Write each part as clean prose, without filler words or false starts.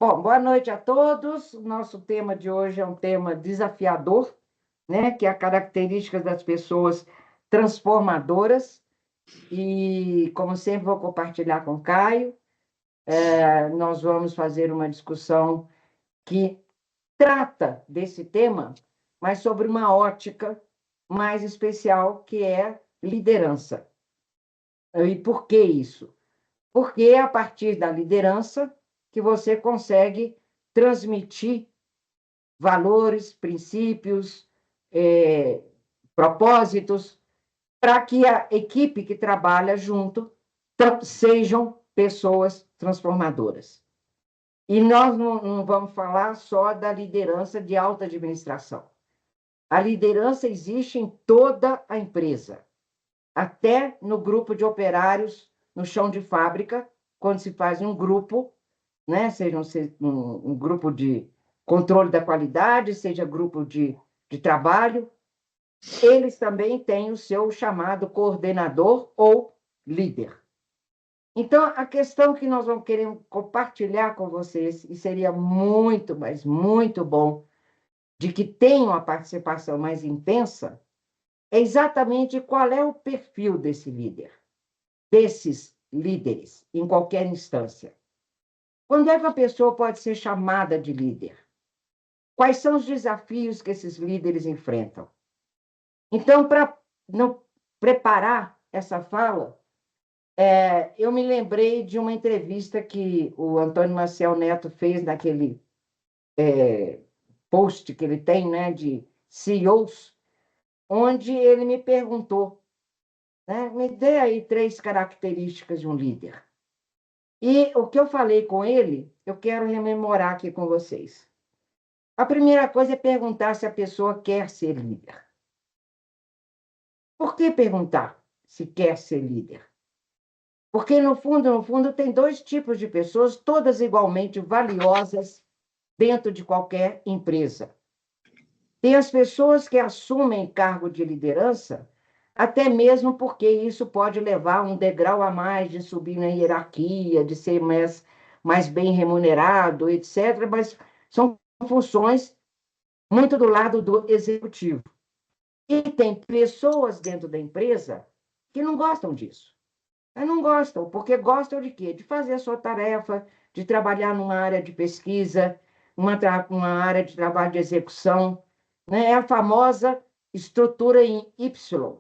Bom, boa noite a todos. Nosso tema de hoje é um tema desafiador, né? Que é a característica das pessoas transformadoras. E, como sempre, vou compartilhar com o Caio. Nós vamos fazer uma discussão que trata desse tema, mas sobre uma ótica mais especial, que é liderança. E por que isso? Porque é a partir da liderança que você consegue transmitir valores, princípios, propósitos, para que a equipe que trabalha junto sejam pessoas transformadoras. E nós não vamos falar só da liderança de alta administração. A liderança existe em toda a empresa, até no grupo de operários, no chão de fábrica, quando se faz um grupo, né? Seja um grupo de controle da qualidade, seja grupo de trabalho, eles também têm o seu chamado coordenador ou líder. Então, a questão que nós vamos querer compartilhar com vocês, e seria muito, mas muito bom, de que tenham a participação mais intensa, é exatamente qual é o perfil desse líder, desses líderes, em qualquer instância. Quando é que a pessoa pode ser chamada de líder? Quais são os desafios que esses líderes enfrentam? Então, para não preparar essa fala, eu me lembrei de uma entrevista que o Antônio Maciel Neto fez naquele post que ele tem, né, de CEOs, onde ele me perguntou, né, me dê aí 3 características de um líder. E o que eu falei com ele, eu quero rememorar aqui com vocês. A primeira coisa é perguntar se a pessoa quer ser líder. Por que perguntar se quer ser líder? Porque, no fundo, tem 2 tipos de pessoas, todas igualmente valiosas dentro de qualquer empresa. Tem as pessoas que assumem cargo de liderança, até mesmo porque isso pode levar um degrau a mais de subir na hierarquia, de ser mais bem remunerado, etc. Mas são funções muito do lado do executivo. E tem pessoas dentro da empresa que não gostam disso. Mas não gostam, porque gostam de quê? De fazer a sua tarefa, de trabalhar numa área de pesquisa, uma área de trabalho de execução, né? É a famosa estrutura em Y,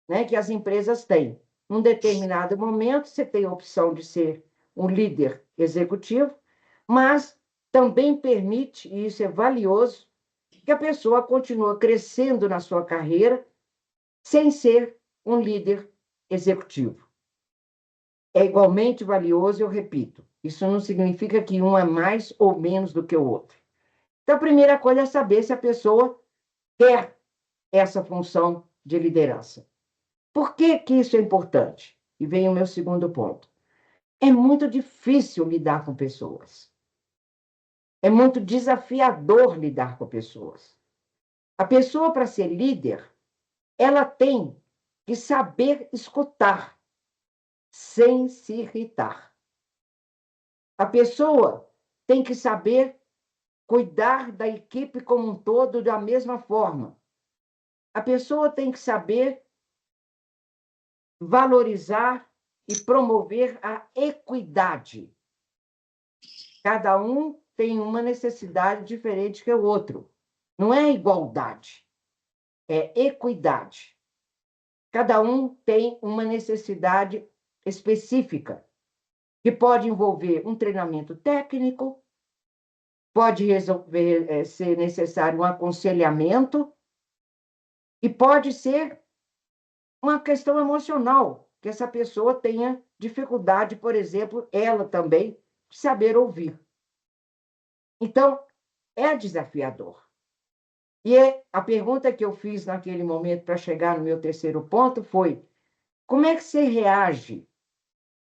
né? Que as empresas têm. Num determinado momento, você tem a opção de ser um líder executivo, mas também permite, e isso é valioso, que a pessoa continue crescendo na sua carreira sem ser um líder executivo. É igualmente valioso, eu repito. Isso não significa que um é mais ou menos do que o outro. Então, a primeira coisa é saber se a pessoa quer essa função de liderança. Por que que isso é importante? E vem o meu segundo ponto. É muito difícil lidar com pessoas. É muito desafiador lidar com pessoas. A pessoa, para ser líder, ela tem que saber escutar, sem se irritar. A pessoa tem que saber cuidar da equipe como um todo da mesma forma. A pessoa tem que saber valorizar e promover a equidade. Cada um tem uma necessidade diferente que o outro. Não é igualdade, é equidade. Cada um tem uma necessidade específica, que pode envolver um treinamento técnico, pode ser necessário um aconselhamento, e pode ser uma questão emocional, que essa pessoa tenha dificuldade, por exemplo, ela também, de saber ouvir. Então, é desafiador. E a pergunta que eu fiz naquele momento para chegar no meu terceiro ponto foi: como é que você reage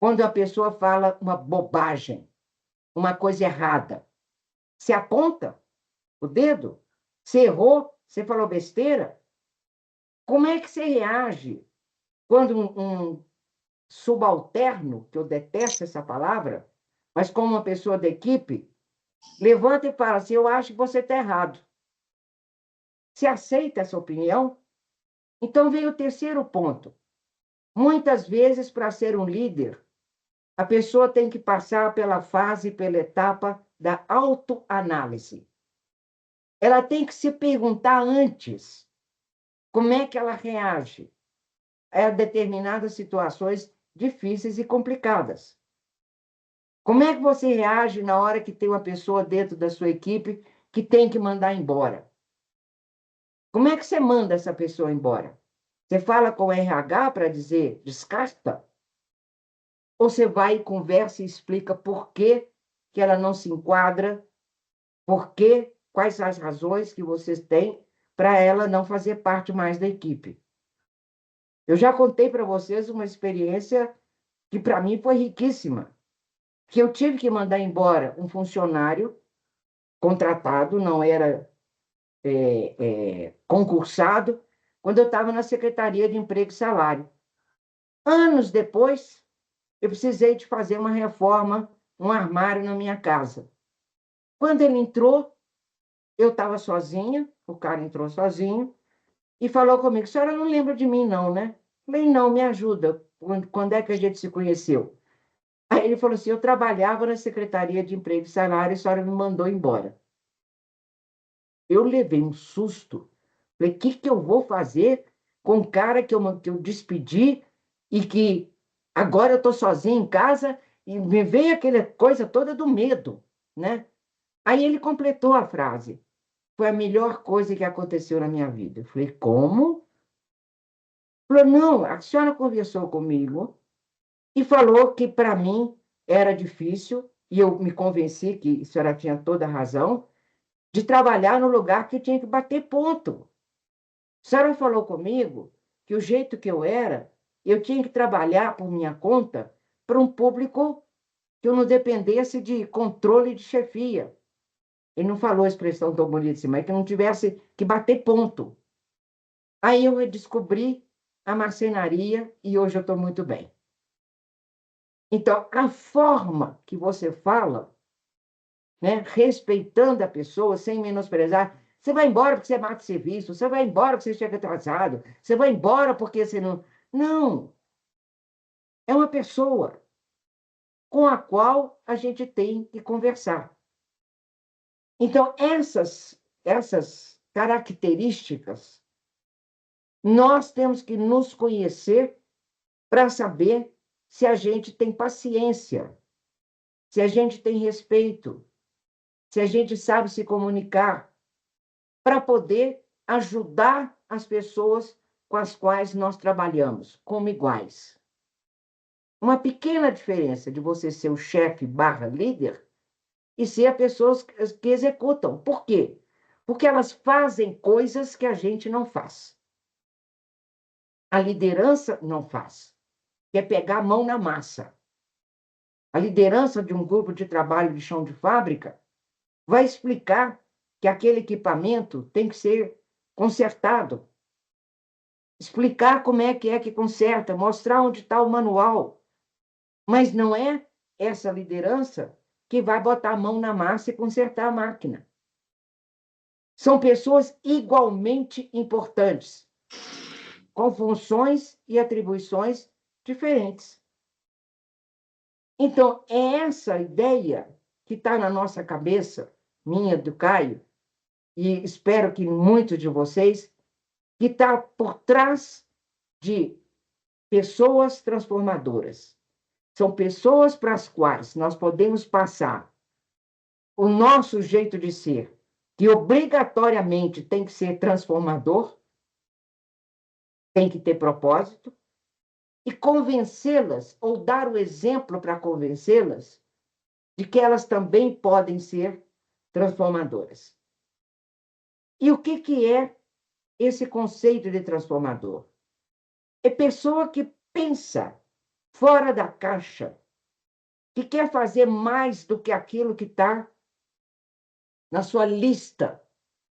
quando a pessoa fala uma bobagem, uma coisa errada? Você aponta o dedo? Você errou? Você falou besteira? Como é que você reage quando um subalterno, que eu detesto essa palavra, mas como uma pessoa da equipe, Levanta e fala assim, eu acho que você está errado. Se aceita essa opinião? Então vem o terceiro ponto. Muitas vezes, para ser um líder, a pessoa tem que passar pela fase, pela etapa da autoanálise. Ela tem que se perguntar antes como é que ela reage a determinadas situações difíceis e complicadas. Como é que você reage na hora que tem uma pessoa dentro da sua equipe que tem que mandar embora? Como é que você manda essa pessoa embora? Você fala com o RH para dizer descasta? Ou você vai e conversa e explica por que que ela não se enquadra, por que, quais as razões que vocês têm para ela não fazer parte mais da equipe? Eu já contei para vocês uma experiência que para mim foi riquíssima, que eu tive que mandar embora um funcionário contratado, não era concursado, quando eu estava na Secretaria de Emprego e Salário. Anos depois, eu precisei de fazer uma reforma, um armário na minha casa. Quando ele entrou, eu estava sozinha, o cara entrou sozinho, e falou comigo, a senhora não lembra de mim não, né? Falei, não, me ajuda, quando é que a gente se conheceu? Aí ele falou assim, eu trabalhava na Secretaria de Emprego e Salário e a senhora me mandou embora. Eu levei um susto. Falei, o que eu vou fazer com o cara que eu despedi e que agora eu estou sozinha em casa e me veio aquela coisa toda do medo, né? Aí ele completou a frase. Foi a melhor coisa que aconteceu na minha vida. Eu falei, como? Falou, não, a senhora conversou comigo e falou que para mim era difícil, e eu me convenci que a senhora tinha toda a razão, de trabalhar no lugar que tinha que bater ponto. A senhora falou comigo que o jeito que eu era, eu tinha que trabalhar por minha conta para um público que eu não dependesse de controle de chefia. Ele não falou a expressão tão bonita assim, mas que não tivesse que bater ponto. Aí eu descobri a marcenaria e hoje eu estou muito bem. Então, a forma que você fala, né, respeitando a pessoa, sem menosprezar, você vai embora porque você mata serviço, você vai embora porque você chega atrasado, você vai embora porque você não. Não, é uma pessoa com a qual a gente tem que conversar. Então, essas características, nós temos que nos conhecer para saber se a gente tem paciência, se a gente tem respeito, se a gente sabe se comunicar, para poder ajudar as pessoas com as quais nós trabalhamos, como iguais. Uma pequena diferença de você ser o chefe barra líder e ser as pessoas que executam. Por quê? Porque elas fazem coisas que a gente não faz. A liderança não faz. Que é pegar a mão na massa. A liderança de um grupo de trabalho de chão de fábrica vai explicar que aquele equipamento tem que ser consertado. Explicar como é que conserta, mostrar onde está o manual. Mas não é essa liderança que vai botar a mão na massa e consertar a máquina. São pessoas igualmente importantes, com funções e atribuições diferentes. Então, é essa ideia que está na nossa cabeça, minha, do Caio, e espero que muitos de vocês, que está por trás de pessoas transformadoras. São pessoas para as quais nós podemos passar o nosso jeito de ser, que obrigatoriamente tem que ser transformador, tem que ter propósito, e convencê-las, ou dar o exemplo para convencê-las, de que elas também podem ser transformadoras. E o que é esse conceito de transformador? É pessoa que pensa fora da caixa, que quer fazer mais do que aquilo que está na sua lista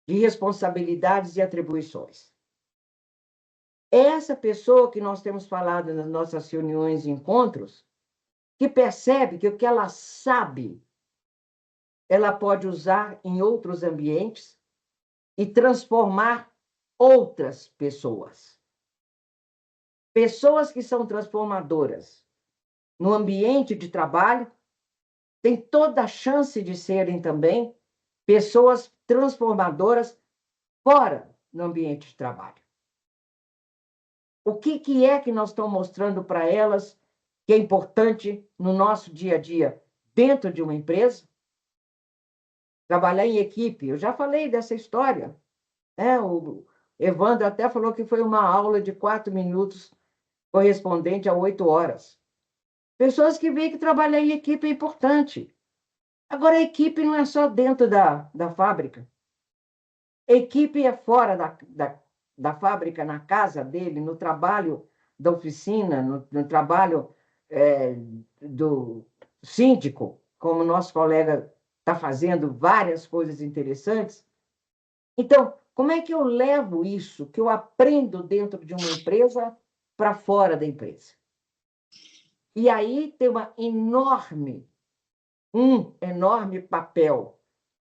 de responsabilidades e atribuições. É essa pessoa que nós temos falado nas nossas reuniões e encontros, que percebe que o que ela sabe ela pode usar em outros ambientes e transformar outras pessoas. Pessoas que são transformadoras no ambiente de trabalho têm toda a chance de serem também pessoas transformadoras fora do ambiente de trabalho. O que é que nós estamos mostrando para elas que é importante no nosso dia a dia dentro de uma empresa? Trabalhar em equipe. Eu já falei dessa história, né? O Evandro até falou que foi uma aula de 4 minutos correspondente a 8 horas. Pessoas que veem que trabalhar em equipe é importante. Agora, a equipe não é só dentro da fábrica. A equipe é fora da fábrica, na casa dele, no trabalho da oficina, no trabalho do síndico, como nosso colega está fazendo várias coisas interessantes. Então, como é que eu levo isso que eu aprendo dentro de uma empresa para fora da empresa? E aí tem um enorme papel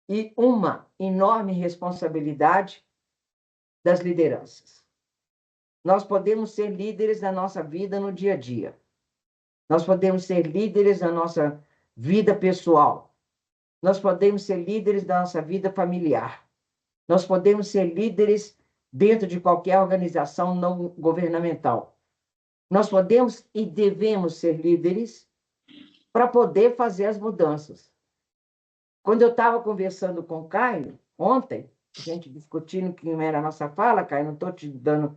e uma enorme responsabilidade das lideranças. Nós podemos ser líderes da nossa vida no dia a dia. Nós podemos ser líderes da nossa vida pessoal. Nós podemos ser líderes da nossa vida familiar. Nós podemos ser líderes dentro de qualquer organização não governamental. Nós podemos e devemos ser líderes para poder fazer as mudanças. Quando eu estava conversando com o Caio, ontem, a gente discutindo que era a nossa fala, Caio, não estou te dando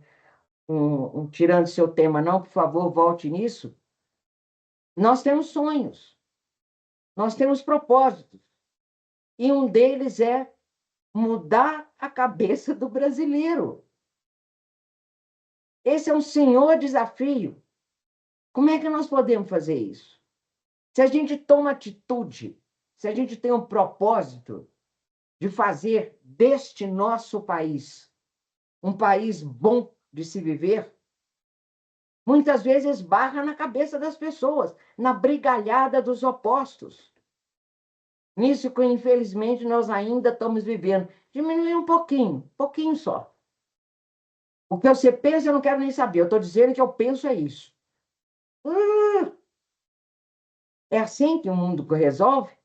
tirando seu tema, não, por favor, volte nisso. Nós temos sonhos, nós temos propósitos, e um deles é mudar a cabeça do brasileiro. Esse é um senhor desafio. Como é que nós podemos fazer isso? Se a gente toma atitude, se a gente tem um propósito de fazer deste nosso país um país bom de se viver, muitas vezes esbarra na cabeça das pessoas, na brigalhada dos opostos. Nisso que, infelizmente, nós ainda estamos vivendo. Diminuir um pouquinho só. O que você pensa, eu não quero nem saber. Eu estou dizendo que eu penso é isso. É assim que o mundo resolve?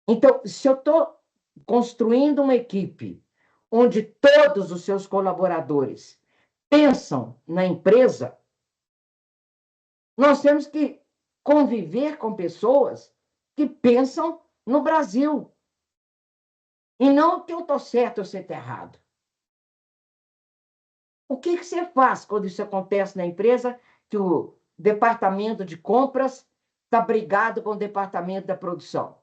Então, se eu estou construindo uma equipe onde todos os seus colaboradores pensam na empresa, nós temos que conviver com pessoas que pensam no Brasil. E não que eu estou certo ou você está errado. O que você faz quando isso acontece na empresa, que o departamento de compras está brigado com o departamento da produção?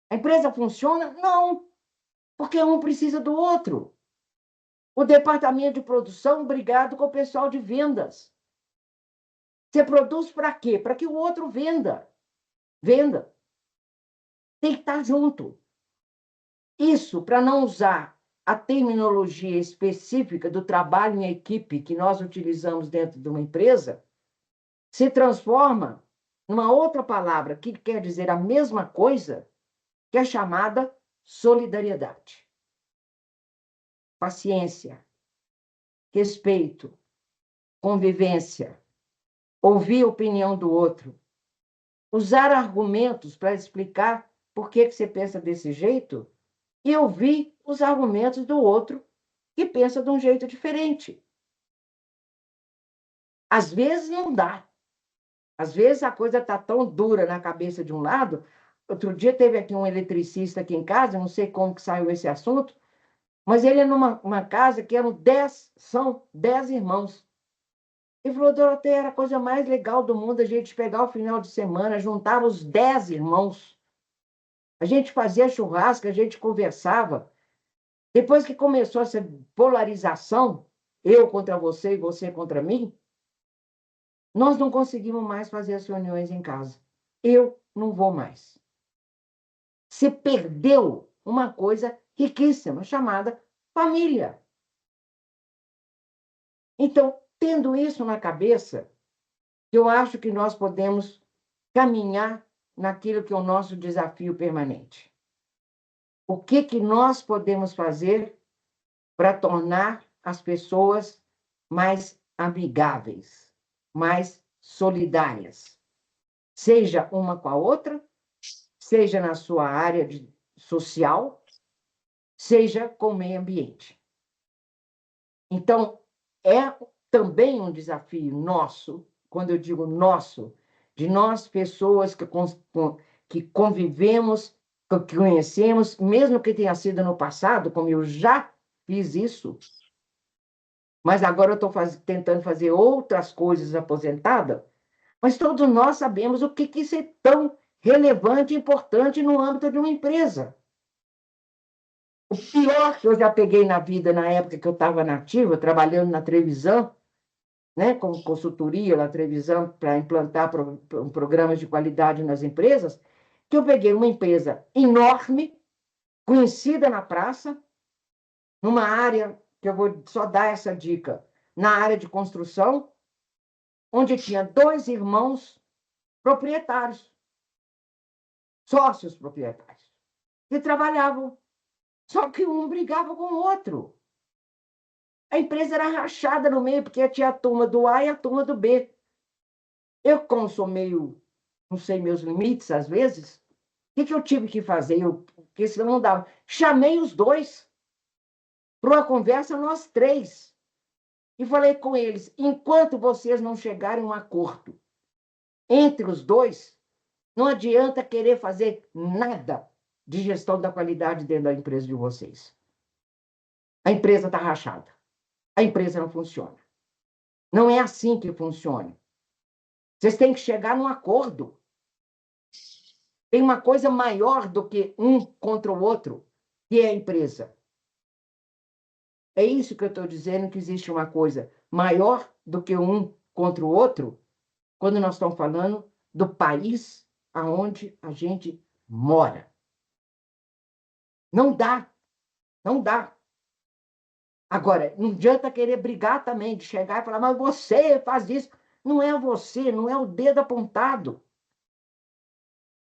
A empresa funciona? Não, porque um precisa do outro. O departamento de produção brigado com o pessoal de vendas. Você produz para quê? Para que o outro venda. Venda. Tem que estar junto. Isso para não usar a terminologia específica do trabalho em equipe que nós utilizamos dentro de uma empresa, se transforma numa outra palavra que quer dizer a mesma coisa, que é chamada solidariedade. Paciência, respeito, convivência, ouvir a opinião do outro, usar argumentos para explicar por que você pensa desse jeito e ouvir os argumentos do outro que pensa de um jeito diferente. Às vezes não dá. Às vezes a coisa está tão dura na cabeça de um lado. Outro dia teve aqui um eletricista aqui em casa, não sei como que saiu esse assunto, mas ele é numa casa que são 10 irmãos. Ele falou, Doroteia, era a coisa mais legal do mundo a gente pegar o final de semana, juntar os 10 irmãos. A gente fazia churrasco, a gente conversava. Depois que começou essa polarização, eu contra você e você contra mim, nós não conseguimos mais fazer as reuniões em casa. Eu não vou mais. Você perdeu uma coisa riquíssima, chamada família. Então, tendo isso na cabeça, eu acho que nós podemos caminhar naquilo que é o nosso desafio permanente. O que nós podemos fazer para tornar as pessoas mais amigáveis, mais solidárias, seja uma com a outra, seja na sua área social, seja com o meio ambiente. Então, é também um desafio nosso, quando eu digo nosso, de nós, pessoas que convivemos, que conhecemos, mesmo que tenha sido no passado, como eu já fiz isso, mas agora eu estou tentando fazer outras coisas aposentada, mas todos nós sabemos o que isso é tão relevante e importante no âmbito de uma empresa. O pior que eu já peguei na vida, na época que eu estava nativa, trabalhando na televisão, né, com consultoria na televisão para implantar programas de qualidade nas empresas, que eu peguei uma empresa enorme, conhecida na praça, numa área, que eu vou só dar essa dica, na área de construção, onde tinha 2 irmãos proprietários, sócios proprietários, que trabalhavam. Só que um brigava com o outro. A empresa era rachada no meio, porque tinha a turma do A e a turma do B. Eu, como sou meio, não sei meus limites às vezes, o que eu tive que fazer? Porque senão não dava. Chamei os 2 para uma conversa, nós 3. E falei com eles, enquanto vocês não chegarem a um acordo entre os 2, não adianta querer fazer nada de gestão da qualidade dentro da empresa de vocês. A empresa está rachada. A empresa não funciona. Não é assim que funciona. Vocês têm que chegar num acordo. Tem uma coisa maior do que um contra o outro, que é a empresa. É isso que eu estou dizendo, que existe uma coisa maior do que um contra o outro, quando nós estamos falando do país aonde a gente mora. Não dá. Não dá. Agora, não adianta querer brigar também, de chegar e falar, mas você faz isso. Não é você, não é o dedo apontado.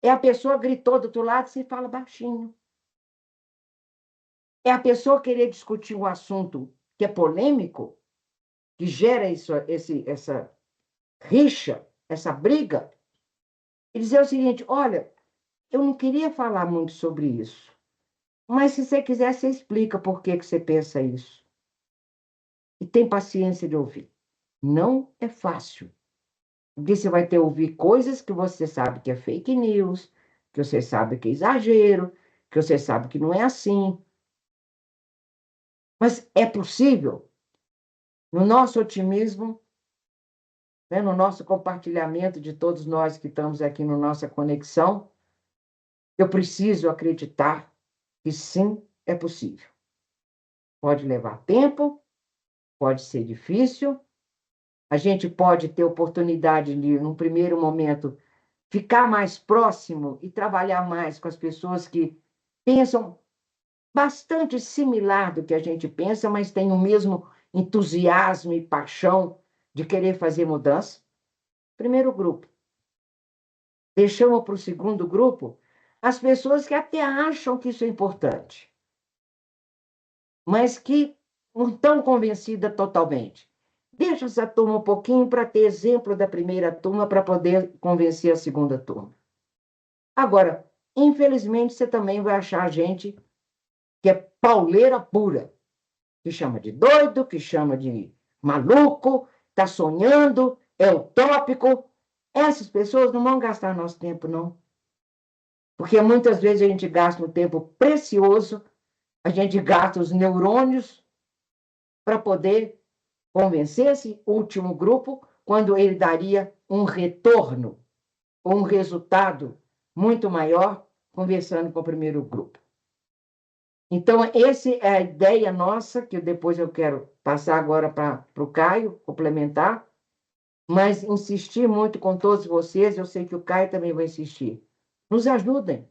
É a pessoa que gritou do outro lado e se fala baixinho. É a pessoa querer discutir um assunto que é polêmico, que gera essa rixa, essa briga, e dizer o seguinte, olha, eu não queria falar muito sobre isso, mas se você quiser, você explica por que você pensa isso. E tem paciência de ouvir. Não é fácil. Porque você vai ter que ouvir coisas que você sabe que é fake news, que você sabe que é exagero, que você sabe que não é assim. Mas é possível, no nosso otimismo, né, no nosso compartilhamento de todos nós que estamos aqui na nossa conexão, eu preciso acreditar que sim, é possível. Pode levar tempo, pode ser difícil, a gente pode ter oportunidade de, num primeiro momento, ficar mais próximo e trabalhar mais com as pessoas que pensam bastante similar do que a gente pensa, mas têm o mesmo entusiasmo e paixão de querer fazer mudança. Primeiro grupo. Deixamos para o segundo grupo as pessoas que até acham que isso é importante, mas que não estão convencidas totalmente. Deixa essa turma um pouquinho para ter exemplo da primeira turma para poder convencer a segunda turma. Agora, infelizmente, você também vai achar gente que é pauleira pura, que chama de doido, que chama de maluco, está sonhando, é utópico. Essas pessoas não vão gastar nosso tempo, não. Porque muitas vezes a gente gasta um tempo precioso, a gente gasta os neurônios para poder convencer esse último grupo, quando ele daria um retorno, um resultado muito maior, conversando com o primeiro grupo. Então, essa é a ideia nossa, que depois eu quero passar agora para o Caio, complementar, mas insistir muito com todos vocês, eu sei que o Caio também vai insistir. Nos ajudem,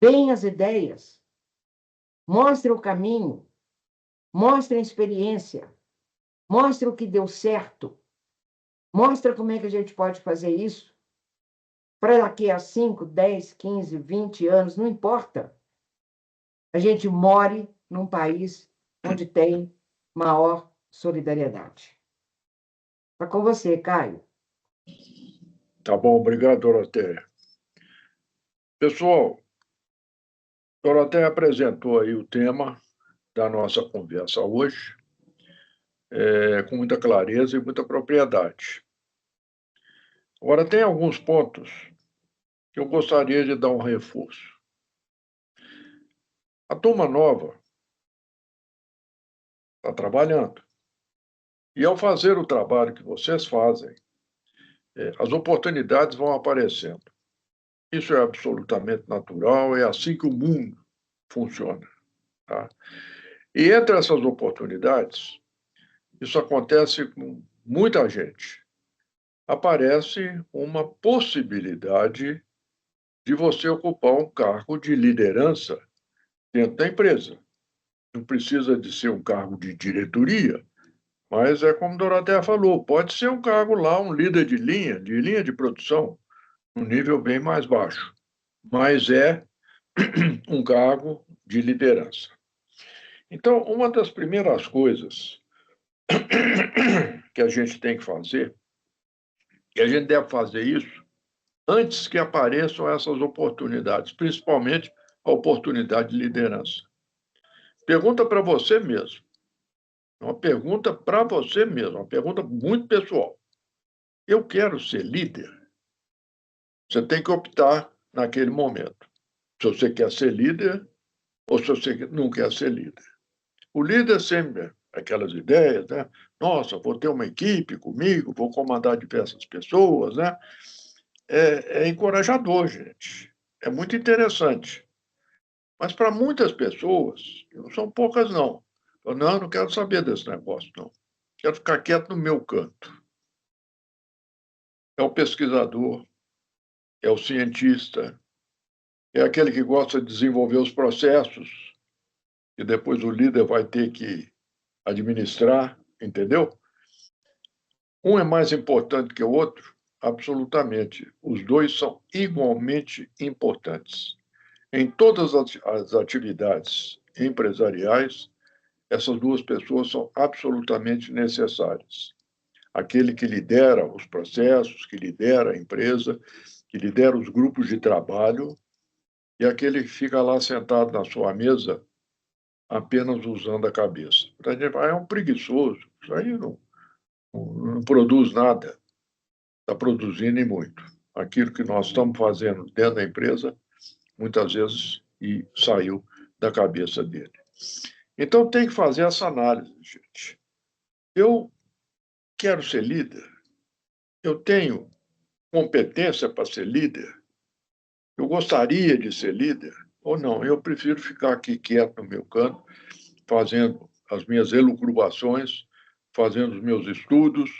deem as ideias, mostrem o caminho, mostrem a experiência, mostrem o que deu certo, mostrem como é que a gente pode fazer isso. para daqui a 5, 10, 15, 20 anos, não importa. A gente more num país onde tem maior solidariedade. Está com você, Caio. Tá bom, obrigado, Doroteia. Pessoal, Doroteia apresentou aí o tema da nossa conversa hoje, com muita clareza e muita propriedade. Agora, tem alguns pontos que eu gostaria de dar um reforço. A turma nova está trabalhando. E ao fazer o trabalho que vocês fazem, as oportunidades vão aparecendo. Isso é absolutamente natural, é assim que o mundo funciona. Tá? E entre essas oportunidades, isso acontece com muita gente. Aparece uma possibilidade de você ocupar um cargo de liderança dentro da empresa. Não precisa de ser um cargo de diretoria, mas é como a Doroteia falou, pode ser um cargo lá, um líder de linha de produção, um nível bem mais baixo, mas é um cargo de liderança. Então, uma das primeiras coisas que a gente tem que fazer, e a gente deve fazer isso antes que apareçam essas oportunidades, principalmente a oportunidade de liderança. Pergunta para você mesmo. Uma pergunta para você mesmo, uma pergunta muito pessoal. Eu quero ser líder? Você tem que optar naquele momento. Se você quer ser líder ou se você não quer ser líder. O líder sempre, aquelas ideias, né? Nossa, vou ter uma equipe comigo, vou comandar diversas pessoas, né? É encorajador, gente. É muito interessante. Mas para muitas pessoas, não são poucas, não. Não, não quero saber desse negócio, não. Quero ficar quieto no meu canto. É o pesquisador, é o cientista, é aquele que gosta de desenvolver os processos, e depois o líder vai ter que administrar, entendeu? Um é mais importante que o outro? Absolutamente. Os dois são igualmente importantes. Em todas as atividades empresariais, essas duas pessoas são absolutamente necessárias. Aquele que lidera os processos, que lidera a empresa, que lidera os grupos de trabalho, e aquele que fica lá sentado na sua mesa apenas usando a cabeça. A gente vai, é um preguiçoso, isso aí não produz nada, está produzindo e muito. Aquilo que nós estamos fazendo dentro da empresa, muitas vezes, e saiu da cabeça dele. Então, tem que fazer essa análise, gente. Eu quero ser líder? Eu tenho competência para ser líder? Eu gostaria de ser líder? Ou não? Eu prefiro ficar aqui quieto no meu canto, fazendo as minhas elucubrações, fazendo os meus estudos,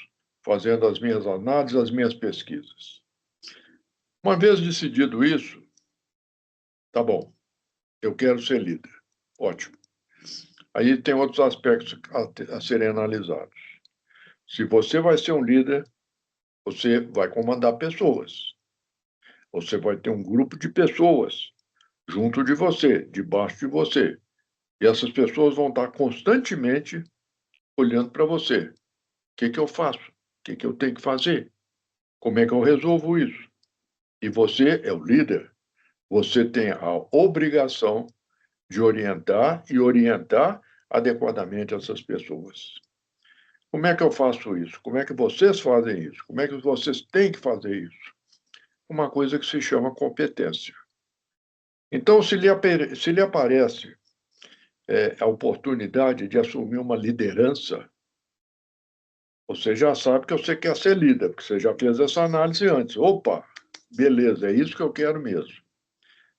fazendo as minhas análises, as minhas pesquisas. Uma vez decidido isso, tá bom, eu quero ser líder. Ótimo. Aí tem outros aspectos a serem analisados. Se você vai ser um líder, você vai comandar pessoas. Você vai ter um grupo de pessoas junto de você, debaixo de você. E essas pessoas vão estar constantemente olhando para você. O que eu faço? O que eu tenho que fazer? Como é que eu resolvo isso? E você é o líder. Você tem a obrigação de orientar e orientar adequadamente essas pessoas. Como é que eu faço isso? Como é que vocês fazem isso? Como é que vocês têm que fazer isso? Uma coisa que se chama competência. Então, se lhe aparece a oportunidade de assumir uma liderança, você já sabe que você quer ser líder, porque você já fez essa análise antes. Opa, beleza, é isso que eu quero mesmo.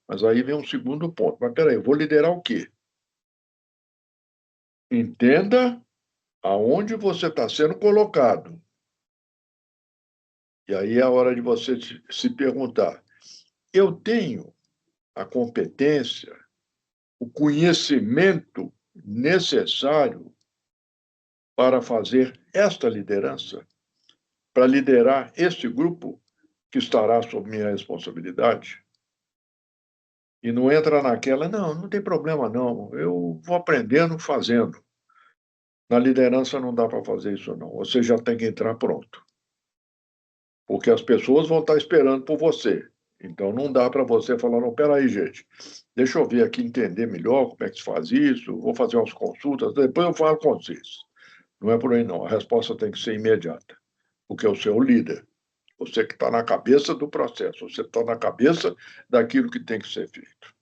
Mas aí vem um segundo ponto. Mas peraí, eu vou liderar o quê? Entenda aonde você está sendo colocado. E aí é a hora de você se perguntar: eu tenho a competência, o conhecimento necessário para fazer esta liderança, para liderar este grupo que estará sob minha responsabilidade, e não entra naquela, não tem problema não, eu vou aprendendo fazendo. Na liderança não dá para fazer isso não, você já tem que entrar pronto. Porque as pessoas vão estar esperando por você. Então não dá para você falar, não, peraí, gente, deixa eu ver aqui, entender melhor como é que se faz isso, vou fazer umas consultas, depois eu falo com vocês. Não é por aí não, a resposta tem que ser imediata, porque o seu líder, você que está na cabeça do processo, você está na cabeça daquilo que tem que ser feito.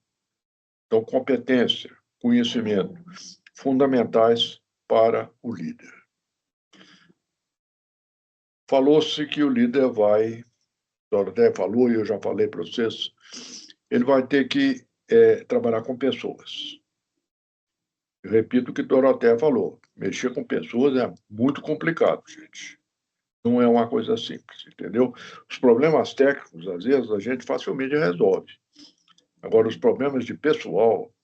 Então, competência, conhecimento, fundamentais para o líder. Falou-se que o líder vai, Dorothea falou e eu já falei para vocês, ele vai ter que trabalhar com pessoas. Eu repito o que Dorothea falou, mexer com pessoas é muito complicado, gente. Não é uma coisa simples, entendeu? Os problemas técnicos, às vezes, a gente facilmente resolve. Agora, os problemas de pessoal,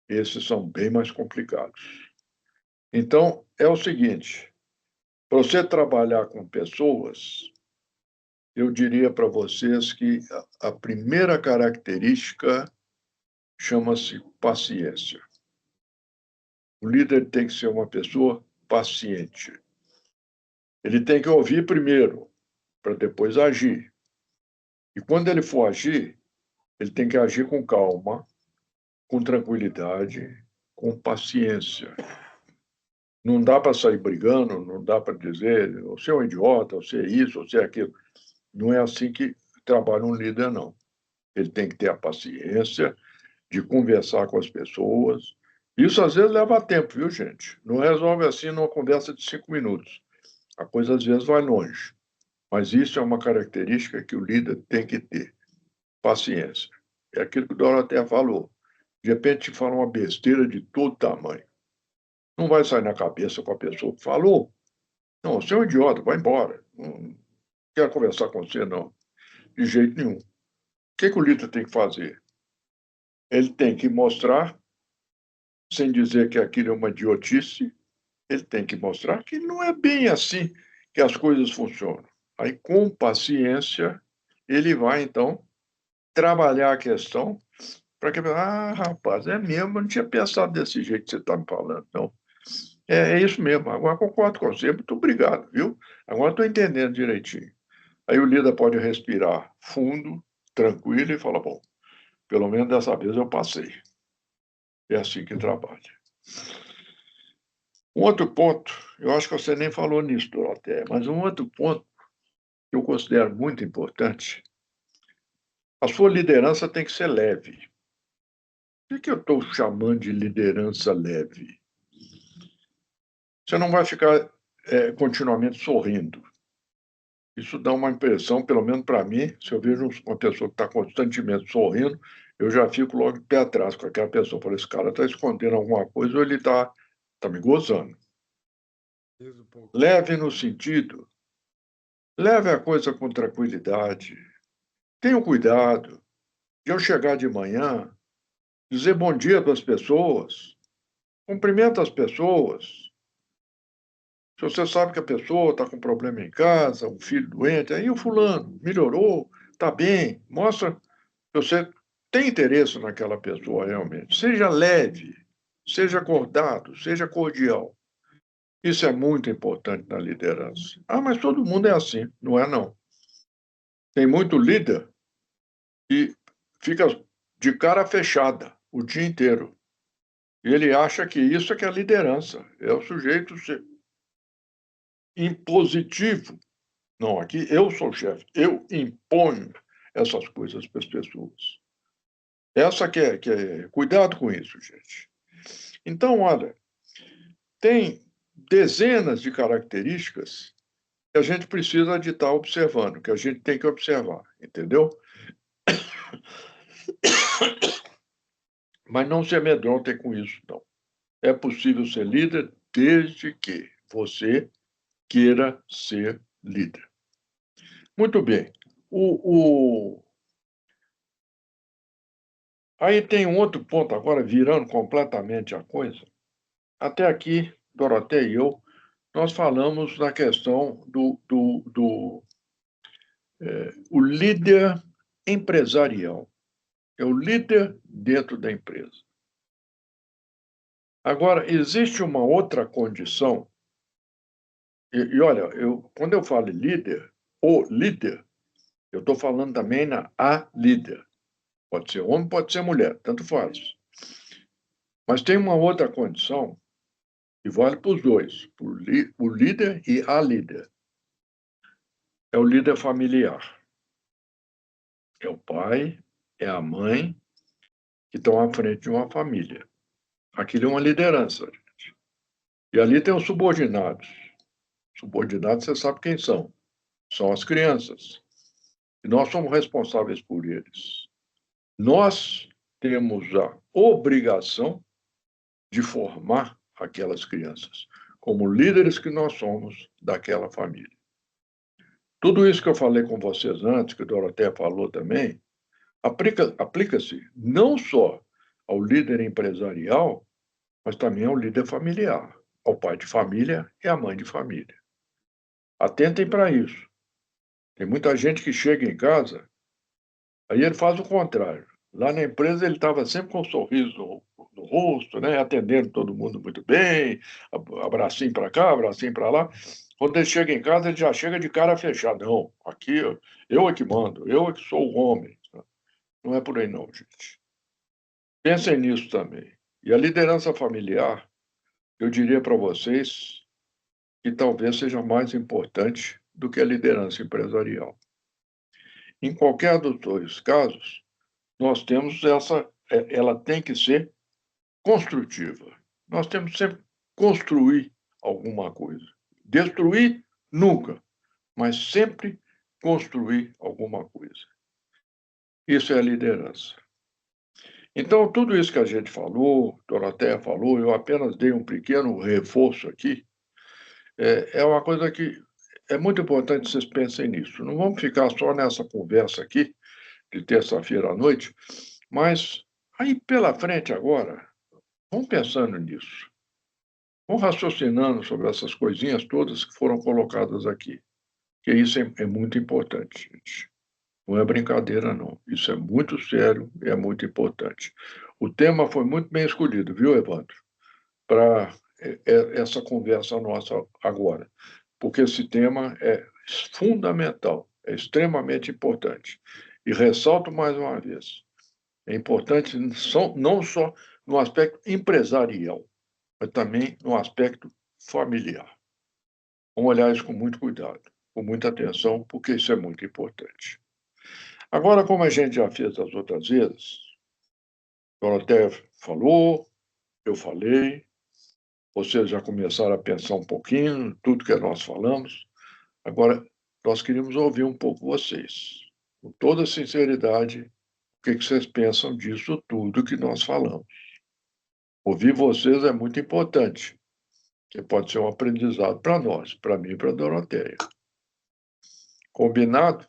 esses são bem mais complicados. Então, é o seguinte, para você trabalhar com pessoas, eu diria para vocês que a primeira característica chama-se paciência. O líder tem que ser uma pessoa paciente. Ele tem que ouvir primeiro, para depois agir. E quando ele for agir, ele tem que agir com calma, com tranquilidade, com paciência. Não dá para sair brigando, não dá para dizer você é um idiota, você é isso, você é aquilo. Não é assim que trabalha um líder, não. Ele tem que ter a paciência de conversar com as pessoas. Isso às vezes leva tempo, viu, gente? Não resolve assim numa conversa de 5 minutos. A coisa às vezes vai longe. Mas isso é uma característica que o líder tem que ter. Paciência. É aquilo que o Dorothea falou. De repente fala uma besteira de todo tamanho. Não vai sair na cabeça com a pessoa que falou. Não, você é um idiota, vai embora. Não quero conversar com você, não. De jeito nenhum. O que o líder tem que fazer? Ele tem que mostrar, sem dizer que aquilo é uma idiotice, ele tem que mostrar que não é bem assim que as coisas funcionam. Aí, com paciência, ele vai, então, trabalhar a questão para que, rapaz, é mesmo, eu não tinha pensado desse jeito que você está me falando, não. É isso mesmo, agora concordo com você, muito obrigado, viu? Agora estou entendendo direitinho. Aí o líder pode respirar fundo, tranquilo e falar, bom, pelo menos dessa vez eu passei. É assim que trabalha. Um outro ponto, eu acho que você nem falou nisso, Dorothea, mas um outro ponto que eu considero muito importante, a sua liderança tem que ser leve. O que eu estou chamando de liderança leve? Você não vai ficar continuamente sorrindo. Isso dá uma impressão, pelo menos para mim, se eu vejo uma pessoa que está constantemente sorrindo, eu já fico logo de pé atrás com aquela pessoa. Falei, esse cara está escondendo alguma coisa ou ele está me gozando. Leve no sentido, leve a coisa com tranquilidade. Tenha cuidado de eu chegar de manhã, dizer bom dia para as pessoas, cumprimenta as pessoas. Se você sabe que a pessoa está com problema em casa, um filho doente, aí o fulano melhorou, está bem, mostra que você tem interesse naquela pessoa realmente. Seja leve, seja acordado, seja cordial. Isso é muito importante na liderança. Mas todo mundo é assim. Não é, não. Tem muito líder que fica de cara fechada o dia inteiro. E ele acha que isso é que é liderança. É o sujeito ser impositivo. Não, aqui eu sou o chefe. Eu imponho essas coisas para as pessoas. Essa que é... Cuidado com isso, gente. Então, olha, tem dezenas de características que a gente precisa de estar observando, que a gente tem que observar, entendeu? Mas não se amedrontem com isso, não. É possível ser líder desde que você queira ser líder. Muito bem. Aí tem um outro ponto agora, virando completamente a coisa. Até aqui, Dorothea e eu, nós falamos na questão o líder empresarial. É o líder dentro da empresa. Agora, existe uma outra condição, e olha, quando eu falo líder, o líder, eu estou falando também a líder. Pode ser homem, pode ser mulher, tanto faz. Mas tem uma outra condição, e vale para os dois, o líder e a líder. É o líder familiar. É o pai, é a mãe que estão à frente de uma família. Aquilo é uma liderança, gente. E ali tem os subordinados. Subordinados, você sabe quem são. São as crianças. E nós somos responsáveis por eles. Nós temos a obrigação de formar aquelas crianças, como líderes que nós somos daquela família. Tudo isso que eu falei com vocês antes, que a Doroteia falou também, aplica-se não só ao líder empresarial, mas também ao líder familiar, ao pai de família e à mãe de família. Atentem para isso. Tem muita gente que chega em casa, aí ele faz o contrário. Lá na empresa ele estava sempre com um sorriso no rosto, né, atendendo todo mundo muito bem, abracinho para cá, abracinho para lá. Quando ele chega em casa, ele já chega de cara fechada. Não, aqui eu é que mando, eu é que sou o homem. Não é por aí não, gente. Pensem nisso também. E a liderança familiar, eu diria para vocês que talvez seja mais importante do que a liderança empresarial. Em qualquer dos dois casos, nós temos ela tem que ser construtiva. Nós temos sempre que construir alguma coisa. Destruir, nunca, mas sempre construir alguma coisa. Isso é a liderança. Então, tudo isso que a gente falou, Doroteia falou, eu apenas dei um pequeno reforço aqui, é uma coisa que é muito importante que vocês pensem nisso. Não vamos ficar só nessa conversa aqui, de terça-feira à noite, mas aí pela frente agora, vamos pensando nisso. Vamos raciocinando sobre essas coisinhas todas que foram colocadas aqui, que isso é muito importante, gente. Não é brincadeira, não. Isso é muito sério e é muito importante. O tema foi muito bem escolhido, viu, Evandro? Para essa conversa nossa agora, porque esse tema é fundamental, é extremamente importante. E ressalto mais uma vez, é importante não só no aspecto empresarial, mas também no aspecto familiar. Vamos olhar isso com muito cuidado, com muita atenção, porque isso é muito importante. Agora, como a gente já fez as outras vezes, a Doroteia falou, eu falei, vocês já começaram a pensar um pouquinho em tudo que nós falamos. Agora, nós queríamos ouvir um pouco vocês, com toda sinceridade, o que vocês pensam disso tudo que nós falamos. Ouvir vocês é muito importante, que pode ser um aprendizado para nós, para mim e para a Doroteia. Combinado?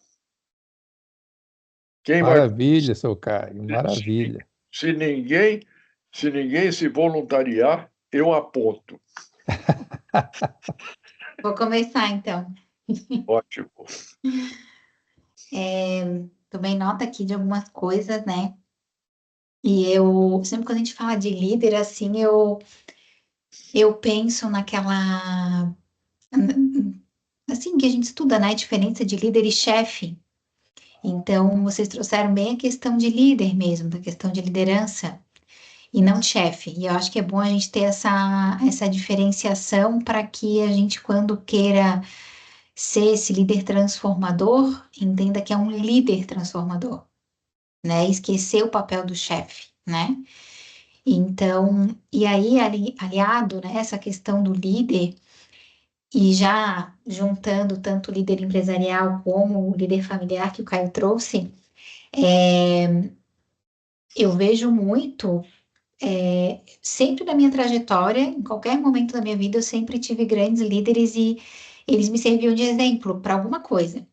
Quem vai... Maravilha, seu Caio, maravilha. Se ninguém se voluntariar, eu aponto. Vou começar, então. Ótimo. Tomei nota aqui de algumas coisas, né? E sempre quando a gente fala de líder, assim, eu penso naquela, assim, que a gente estuda, né? A diferença de líder e chefe. Então, vocês trouxeram bem a questão de líder mesmo, da questão de liderança, e não de chefe. E eu acho que é bom a gente ter essa diferenciação para que a gente, quando queira ser esse líder transformador, entenda que é um líder transformador, né? Esquecer o papel do chefe, né? Então, e aí, aliado, né, essa questão do líder, e já juntando tanto o líder empresarial como o líder familiar que o Caio trouxe, eu vejo muito, sempre na minha trajetória, em qualquer momento da minha vida, eu sempre tive grandes líderes e eles me serviam de exemplo para alguma coisa.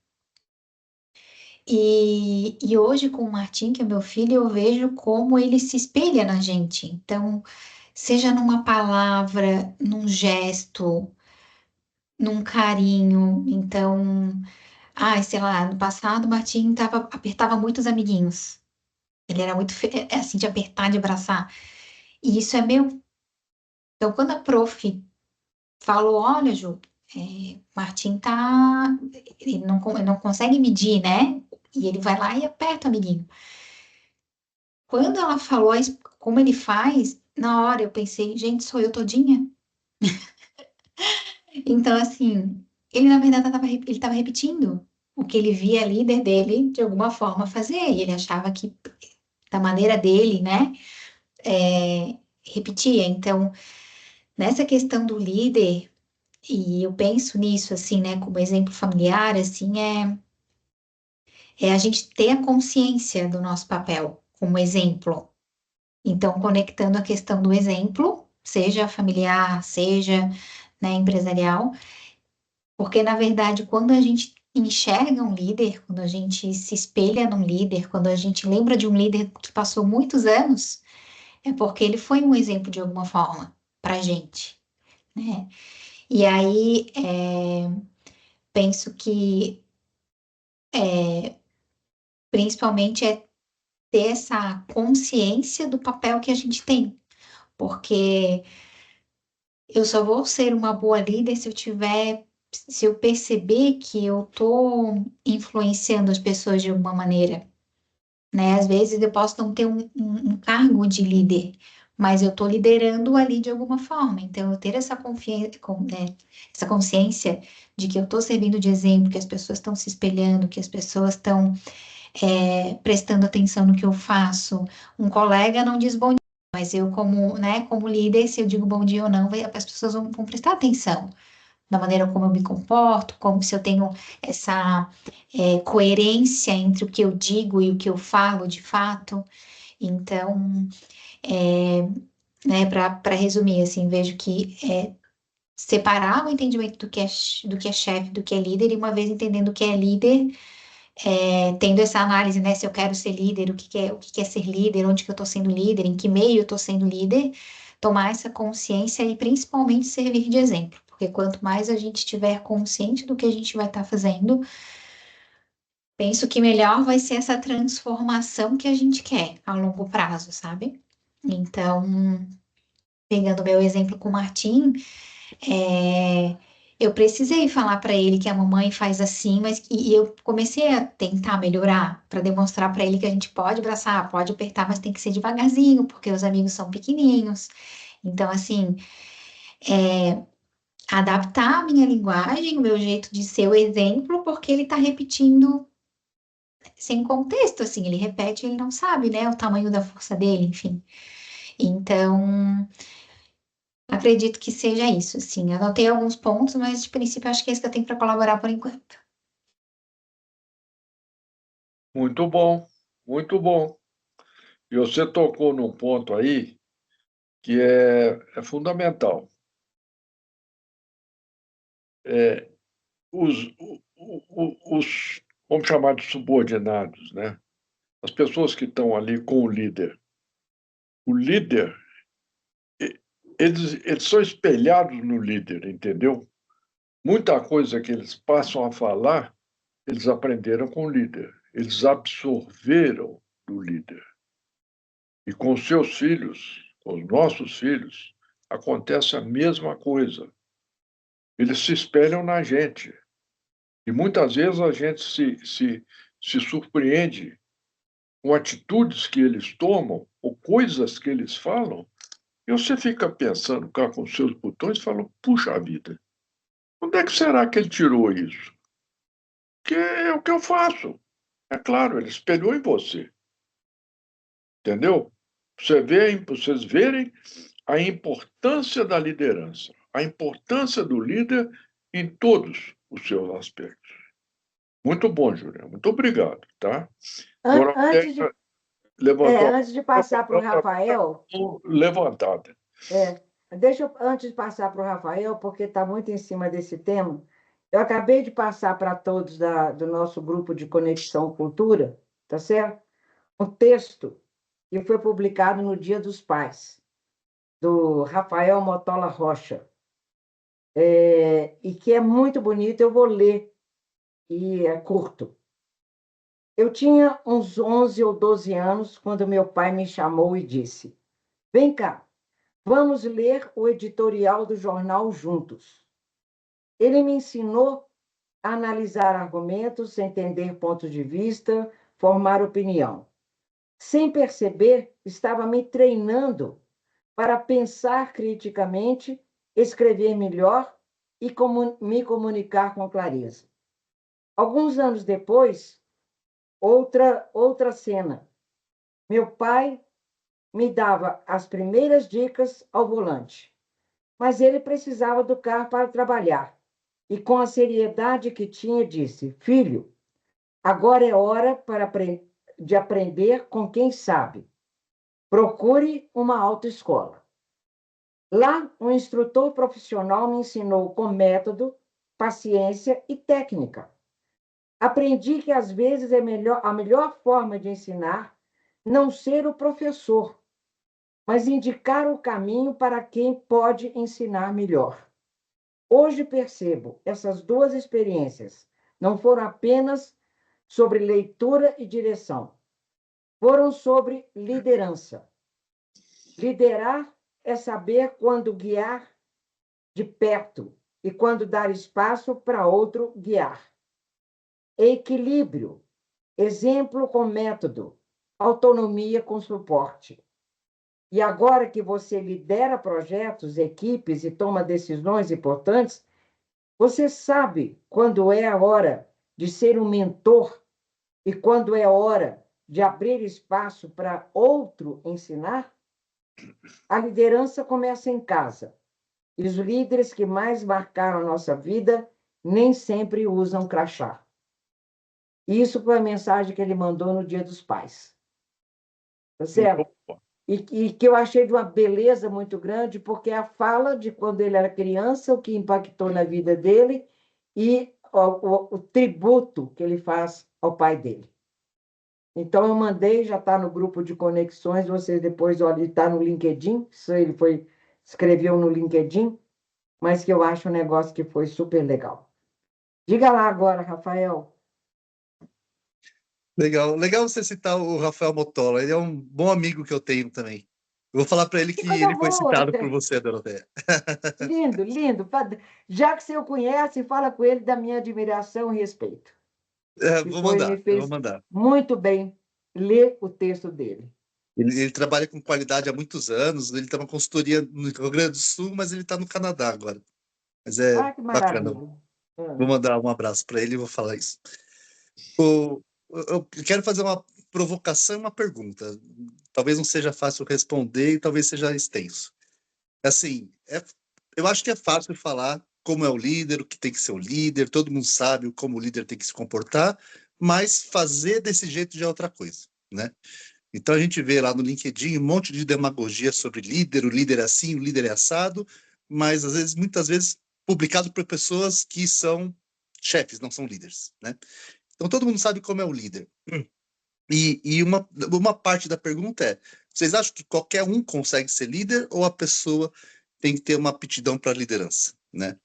E hoje, com o Martim, que é meu filho, eu vejo como ele se espelha na gente. Então, seja numa palavra, num gesto, num carinho. Então, sei lá, no passado o Martim apertava muitos amiguinhos. Ele era muito, assim, de apertar, de abraçar. E isso é meu. Então, quando a prof falou, olha, Ju, Martim tá, ele não consegue medir, né? E ele vai lá e aperta o amiguinho. Quando ela falou como ele faz, na hora eu pensei, gente, sou eu todinha? Então, assim, ele na verdade ele estava repetindo o que ele via a líder dele de alguma forma fazer, e ele achava que da maneira dele, né, repetia. Então, nessa questão do líder, e eu penso nisso, assim, né, como exemplo familiar, assim, é a gente ter a consciência do nosso papel como exemplo. Então, conectando a questão do exemplo, seja familiar, seja, né, empresarial, porque, na verdade, quando a gente enxerga um líder, quando a gente se espelha num líder, quando a gente lembra de um líder que passou muitos anos, é porque ele foi um exemplo de alguma forma para gente, né? E aí, penso que, principalmente, é ter essa consciência do papel que a gente tem, porque eu só vou ser uma boa líder se eu perceber que eu estou influenciando as pessoas de alguma maneira, né? Às vezes eu posso não ter um cargo de líder, mas eu estou liderando ali de alguma forma. Então, eu ter essa confiança, essa consciência de que eu estou servindo de exemplo, que as pessoas estão se espelhando, que as pessoas estão prestando atenção no que eu faço. Um colega não diz bom dia, mas eu, como, né, como líder, se eu digo bom dia ou não, as pessoas vão prestar atenção na maneira como eu me comporto, como se eu tenho essa coerência entre o que eu digo e o que eu falo de fato. Então, né, para resumir, assim, vejo que separar o entendimento do que é chefe, do que é líder, e uma vez entendendo o que é líder, tendo essa análise, né, se eu quero ser líder, o que é ser líder, onde que eu estou sendo líder, em que meio eu estou sendo líder, tomar essa consciência e principalmente servir de exemplo, porque quanto mais a gente estiver consciente do que a gente vai estar fazendo, penso que melhor vai ser essa transformação que a gente quer a longo prazo, sabe? Então, pegando meu exemplo com o Martim, é, eu precisei falar para ele que a mamãe faz assim, e eu comecei a tentar melhorar para demonstrar para ele que a gente pode abraçar, pode apertar, mas tem que ser devagarzinho, porque os amigos são pequenininhos. Então, assim, adaptar a minha linguagem, o meu jeito de ser o exemplo, porque ele está repetindo sem contexto, assim, ele repete, ele não sabe, né, o tamanho da força dele, enfim. Então, acredito que seja isso, assim. Anotei alguns pontos, mas de princípio acho que é isso que eu tenho para colaborar por enquanto. Muito bom, muito bom. E você tocou num ponto aí que é fundamental. Os, vamos chamar de subordinados, né? As pessoas que estão ali com o líder. O líder, eles são espelhados no líder, entendeu? Muita coisa que eles passam a falar, eles aprenderam com o líder. Eles absorveram do líder. E com os seus filhos, com os nossos filhos, acontece a mesma coisa. Eles se espelham na gente. E muitas vezes a gente se surpreende com atitudes que eles tomam ou coisas que eles falam, e você fica pensando cá com seus botões e fala, puxa vida, onde é que será que ele tirou isso? Que é o que eu faço. É claro, ele espelhou em você. Entendeu? Vocês verem a importância da liderança, a importância do líder em todos os seus aspectos. Muito bom, Juliana. Muito obrigado, tá? Agora, Antes de, levantou antes de passar para o Rafael, a mão levantada. deixa eu, antes de passar para o Rafael, porque está muito em cima desse tema, eu acabei de passar para todos do nosso grupo de Conexão Cultura, tá certo? Um texto que foi publicado no Dia dos Pais, do Rafael Motola Rocha, e que é muito bonito, eu vou ler. e é curto. Eu tinha uns 11 ou 12 anos quando meu pai me chamou e disse: Vem cá, vamos ler o editorial do jornal juntos. Ele me ensinou a analisar argumentos, entender pontos de vista, formar opinião. Sem perceber, estava me treinando para pensar criticamente, escrever melhor e me comunicar com clareza. Alguns anos depois, outra cena. Meu pai me dava as primeiras dicas ao volante, mas ele precisava do carro para trabalhar. E com a seriedade que tinha, disse: Filho, agora é hora de aprender com quem sabe. Procure uma autoescola. Lá, um instrutor profissional me ensinou com método, paciência e técnica. Aprendi que, às vezes, a melhor forma de ensinar não ser o professor, mas indicar o caminho para quem pode ensinar melhor. Hoje percebo, essas duas experiências não foram apenas sobre leitura e direção, foram sobre liderança. Liderar é saber quando guiar de perto e quando dar espaço para outro guiar. Equilíbrio, exemplo com método, autonomia com suporte. E agora que você lidera projetos, equipes e toma decisões importantes, você sabe quando é a hora de ser um mentor e quando é hora de abrir espaço para outro ensinar? A liderança começa em casa. E os líderes que mais marcaram a nossa vida nem sempre usam crachá. Isso foi a mensagem que ele mandou no Dia dos Pais. Tá certo? E que eu achei de uma beleza muito grande, porque é a fala de quando ele era criança, o que impactou na vida dele, e o tributo que ele faz ao pai dele. Então, eu mandei, já está no grupo de conexões, vocês depois olhem, está no LinkedIn, isso ele escreveu no LinkedIn, mas que eu acho um negócio que foi super legal. Diga lá agora, Rafael. Legal, legal você citar o Rafael Mottola, ele é um bom amigo que eu tenho também. Eu vou falar para ele que coisa ele foi boa! citado por você, Doroteia. Lindo, lindo. Já que você o conhece, fala com ele da minha admiração e respeito. Vou Me mandar, eu fez vou mandar. muito bem ler o texto dele. Ele trabalha com qualidade há muitos anos, ele está numa consultoria no Rio Grande do Sul, mas ele está no Canadá agora. Mas é Que bacana. maravilha. Vou mandar um abraço para ele e vou falar isso. Eu quero fazer uma provocação e uma pergunta. Talvez não seja fácil responder e talvez seja extenso. Assim, eu acho que é fácil falar como é o líder, o que tem que ser o líder, todo mundo sabe como o líder tem que se comportar, mas fazer desse jeito já é outra coisa, né? Então a gente vê lá no LinkedIn um monte de demagogia sobre líder, o líder é assim, o líder é assado, mas muitas vezes publicado por pessoas que são chefes, não são líderes, né? Então todo mundo sabe como é o líder. E uma parte da pergunta é: vocês acham que qualquer um consegue ser líder ou a pessoa tem que ter uma aptidão para liderança, né?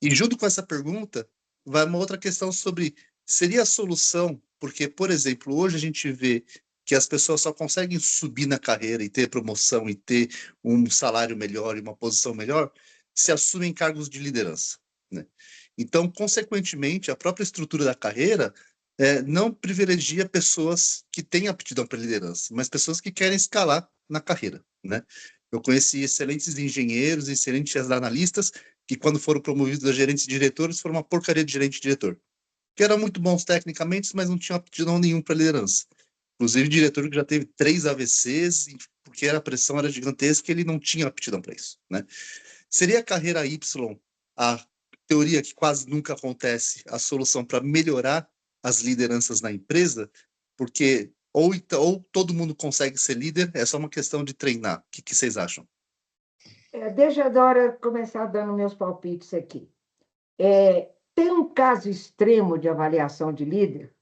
E junto com essa pergunta, vai uma outra questão sobre seria a solução, porque, por exemplo, hoje a gente vê que as pessoas só conseguem subir na carreira e ter promoção e ter um salário melhor e uma posição melhor se assumem cargos de liderança, né? Então, consequentemente, a própria estrutura da carreira não privilegia pessoas que têm aptidão para liderança, mas pessoas que querem escalar na carreira, né? Eu conheci excelentes engenheiros, excelentes analistas que, quando foram promovidos a gerentes e diretores, foram uma porcaria de gerente e diretor, que eram muito bons tecnicamente, mas não tinham aptidão nenhuma para liderança. Inclusive, diretor que já teve 3 AVCs, porque a pressão era gigantesca e ele não tinha aptidão para isso, né? Seria a carreira Y, a teoria que quase nunca acontece, a solução para melhorar as lideranças na empresa? Porque ou todo mundo consegue ser líder, é só uma questão de treinar. O que vocês acham? Deixa a Dora começar dando meus palpites aqui. Tem um caso extremo de avaliação de líder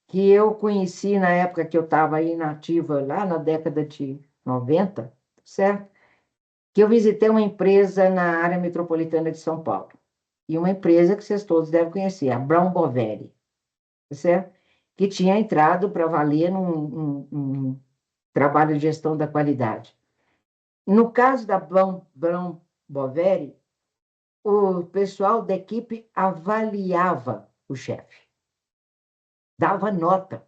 que eu conheci na época que eu estava aí nativa, lá na década de 90, certo? Que eu visitei uma empresa na área metropolitana de São Paulo. e uma empresa que vocês todos devem conhecer, a Brown Boveri, certo? Que tinha entrado para valer num trabalho de gestão da qualidade. No caso da Brown Boveri, o pessoal da equipe avaliava o chefe, dava nota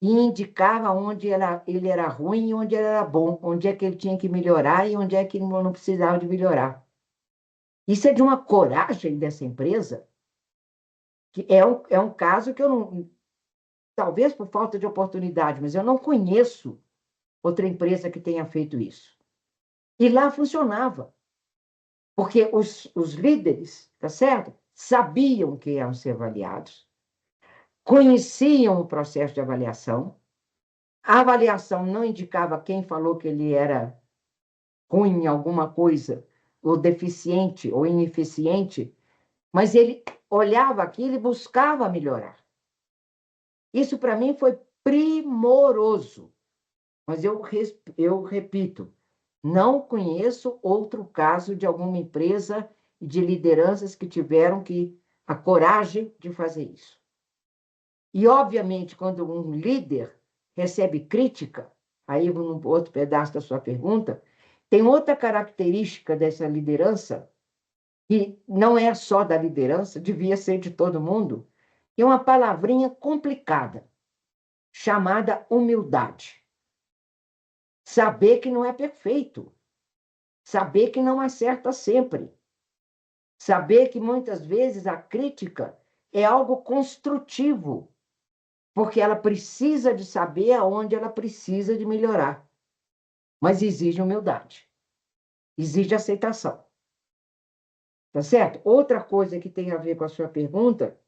e indicava onde ele era ruim e onde ele era bom, onde é que ele tinha que melhorar e onde é que ele não precisava de melhorar. Isso é de uma coragem dessa empresa, que é um caso que eu não... Talvez por falta de oportunidade, mas eu não conheço outra empresa que tenha feito isso. E lá funcionava. Porque os líderes, tá certo? Sabiam que iam ser avaliados, conheciam o processo de avaliação, a avaliação não indicava quem falou que ele era ruim em alguma coisa, ou deficiente, ou ineficiente, mas ele olhava aquilo e buscava melhorar. Isso, para mim, foi primoroso. Mas eu repito, não conheço outro caso de alguma empresa e de lideranças que tiveram a coragem de fazer isso. E, obviamente, quando um líder recebe crítica, aí no outro pedaço da sua pergunta, tem outra característica dessa liderança, que não é só da liderança, devia ser de todo mundo, que é uma palavrinha complicada, chamada humildade. Saber que não é perfeito. Saber que não acerta sempre. Saber que muitas vezes a crítica é algo construtivo, porque ela precisa de saber aonde ela precisa de melhorar. Mas exige humildade. Exige aceitação. Tá certo? Outra coisa que tem a ver com a sua pergunta,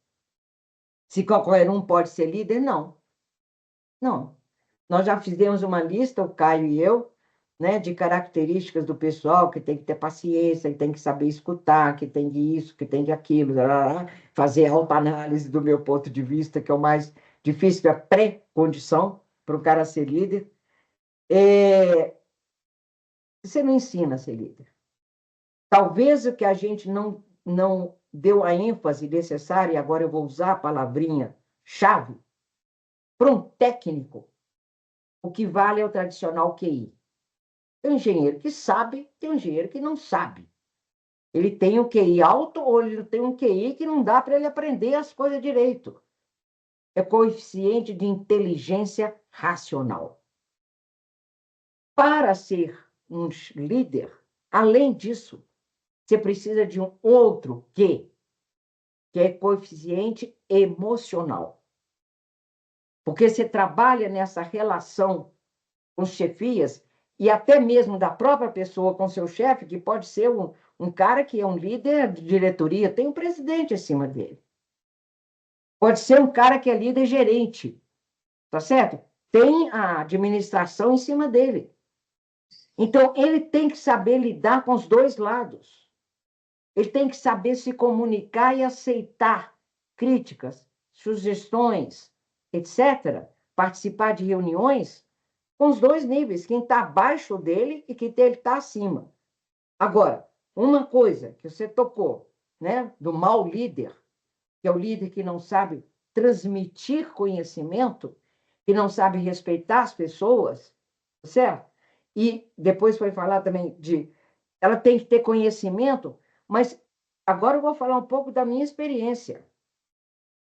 se qualquer um pode ser líder, não. Não. Nós já fizemos uma lista, o Caio e eu, né, de características do pessoal, que tem que ter paciência, que tem que saber escutar, que tem que isso, que tem que aquilo, fazer autoanálise do meu ponto de vista, que é o mais difícil, é a pré-condição para o cara ser líder. Você não ensina a ser líder. Talvez o que a gente não deu a ênfase necessária, e agora eu vou usar a palavrinha-chave, para um técnico, o que vale é o tradicional QI. Tem um engenheiro que sabe, tem um engenheiro que não sabe. Ele tem um QI alto ou ele tem um QI que não dá para ele aprender as coisas direito. É coeficiente de inteligência racional. Para ser um líder, além disso, você precisa de um outro Q, que é coeficiente emocional. Porque você trabalha nessa relação com chefias e até mesmo da própria pessoa com seu chefe, que pode ser um cara que é um líder de diretoria, tem um presidente acima dele. Pode ser um cara que é líder gerente, tá certo? Tem a administração em cima dele. Então, ele tem que saber lidar com os dois lados. Ele tem que saber se comunicar e aceitar críticas, sugestões, etc. Participar de reuniões com os dois níveis, quem está abaixo dele e quem está acima. Agora, uma coisa que você tocou, né, do mau líder, que é o líder que não sabe transmitir conhecimento, que não sabe respeitar as pessoas, certo? E depois foi falar também ela tem que ter conhecimento, mas agora eu vou falar um pouco da minha experiência.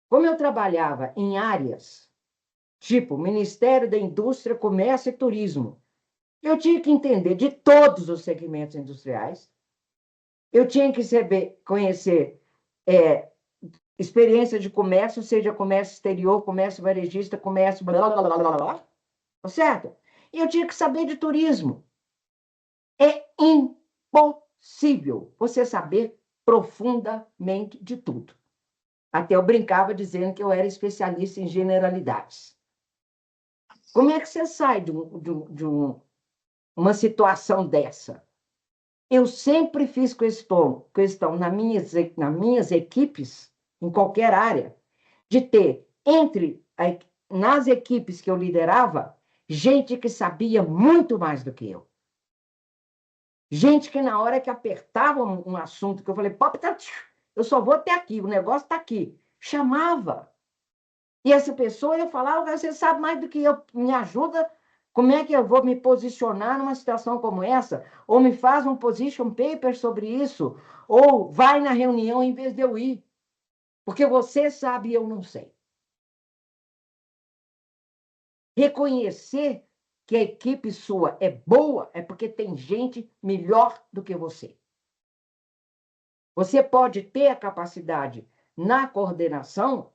Como eu trabalhava em áreas tipo Ministério da Indústria, Comércio e Turismo, eu tinha que entender de todos os segmentos industriais, eu tinha que conhecer experiência de comércio, seja comércio exterior, comércio varejista, comércio blá, blá, blá, blá, blá, tá certo? E eu tinha que saber de turismo. É impossível você saber profundamente de tudo. Até eu brincava dizendo que eu era especialista em generalidades. Como é que você sai de uma situação dessa? Eu sempre fiz questão nas minhas equipes, em qualquer área, de ter nas equipes que eu liderava, gente que sabia muito mais do que eu. Gente que na hora que apertava um assunto, que eu falei, eu só vou até aqui, o negócio está aqui. Chamava. E essa pessoa, eu falava, você sabe mais do que eu, me ajuda, como é que eu vou me posicionar numa situação como essa? Ou me faz um position paper sobre isso, ou vai na reunião em vez de eu ir. Porque você sabe e eu não sei. Reconhecer que a equipe sua é boa é porque tem gente melhor do que você. Você pode ter a capacidade na coordenação,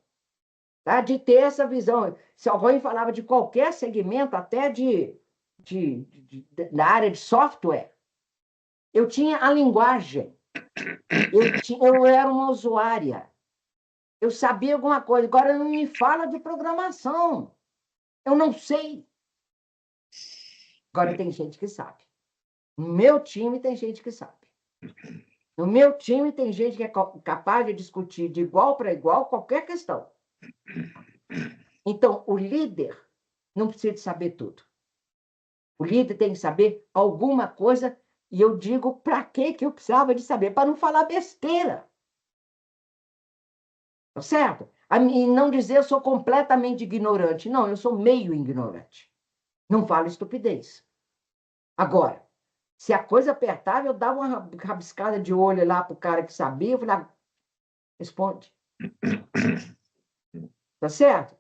tá, de ter essa visão. Se alguém falava de qualquer segmento, até da área de software, eu tinha a linguagem, eu era uma usuária, eu sabia alguma coisa. Agora não me fala de programação, eu não sei. Agora tem gente que sabe. No meu time tem gente que sabe. No meu time tem gente que é capaz de discutir de igual para igual qualquer questão. Então, o líder não precisa de saber tudo. O líder tem que saber alguma coisa, e eu digo para que eu precisava de saber, para não falar besteira. Tá certo? E não dizer eu sou completamente ignorante. Não, eu sou meio ignorante. Não falo estupidez. Agora, se a coisa apertava, eu dava uma rabiscada de olho lá para o cara que sabia, eu falava, responde. Tá certo?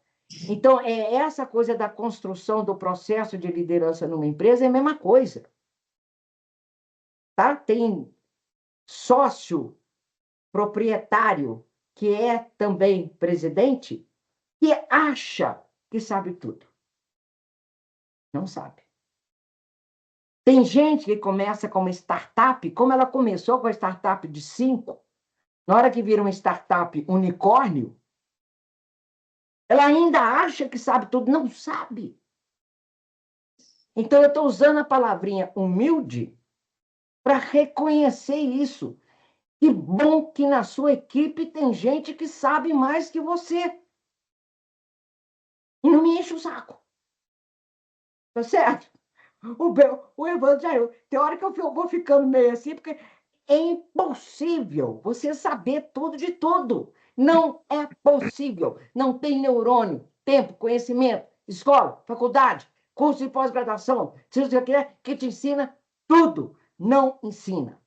Então, essa coisa da construção do processo de liderança numa empresa é a mesma coisa. Tá? Tem sócio proprietário, que é também presidente, que acha que sabe tudo. Não sabe. Tem gente que começa com uma startup, como ela começou com a startup de 5, na hora que vira uma startup unicórnio, ela ainda acha que sabe tudo, não sabe. Então, eu estou usando a palavrinha humilde para reconhecer isso. Que bom que na sua equipe tem gente que sabe mais que você. E não me enche o saco. Tá certo? O Evandro já... Tem hora que eu vou ficando meio assim, porque é impossível você saber tudo de tudo. Não é possível. Não tem neurônio, tempo, conhecimento, escola, faculdade, curso de pós-graduação, que te ensina tudo. Não ensina.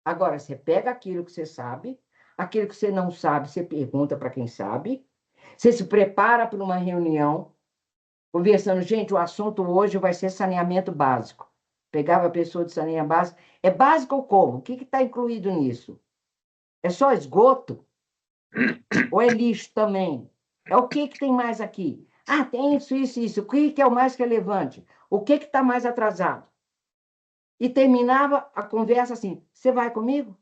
Agora, você pega aquilo que você sabe, aquilo que você não sabe, você pergunta para quem sabe, você se prepara para uma reunião, conversando, gente, o assunto hoje vai ser saneamento básico. Pegava a pessoa de saneamento básico. É básico ou como? O que está incluído nisso? É só esgoto? Ou é lixo também? É o que tem mais aqui? Ah, tem isso, isso, isso. O que é o mais relevante? O que está mais atrasado? E terminava a conversa assim, você vai comigo?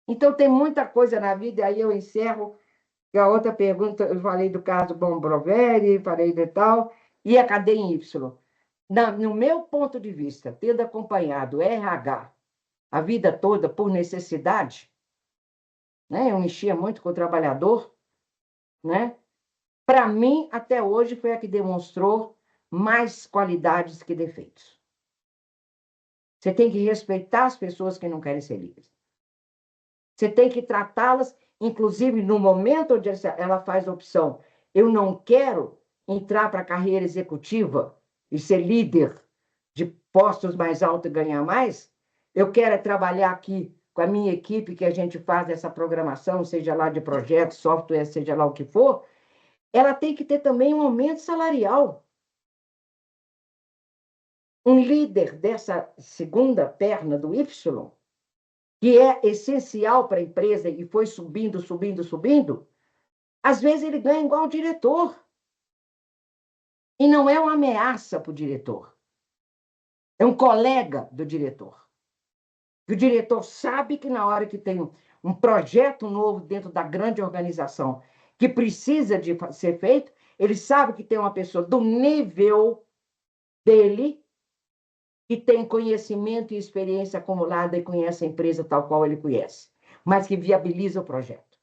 Então, tem muita coisa na vida, e aí eu encerro. E a outra pergunta, eu falei do caso Bombroveri, falei de tal, e a cadeia em Y. No meu ponto de vista, tendo acompanhado RH a vida toda por necessidade, né? Eu mexia muito com o trabalhador, né? Para mim, até hoje, foi a que demonstrou mais qualidades que defeitos. Você tem que respeitar as pessoas que não querem ser líderes. Você tem que tratá-las, inclusive no momento onde ela faz a opção, eu não quero entrar para a carreira executiva e ser líder de postos mais altos e ganhar mais, eu quero trabalhar aqui com a minha equipe, que a gente faz essa programação, seja lá de projetos, software, seja lá o que for, ela tem que ter também um aumento salarial. Um líder dessa segunda perna do Y, que é essencial para a empresa e foi subindo, subindo, subindo, às vezes ele ganha igual o diretor. E não é uma ameaça para o diretor. É um colega do diretor. O diretor sabe que na hora que tem um projeto novo dentro da grande organização que precisa de ser feito, ele sabe que tem uma pessoa do nível dele que tem conhecimento e experiência acumulada e conhece a empresa tal qual ele conhece, mas que viabiliza o projeto.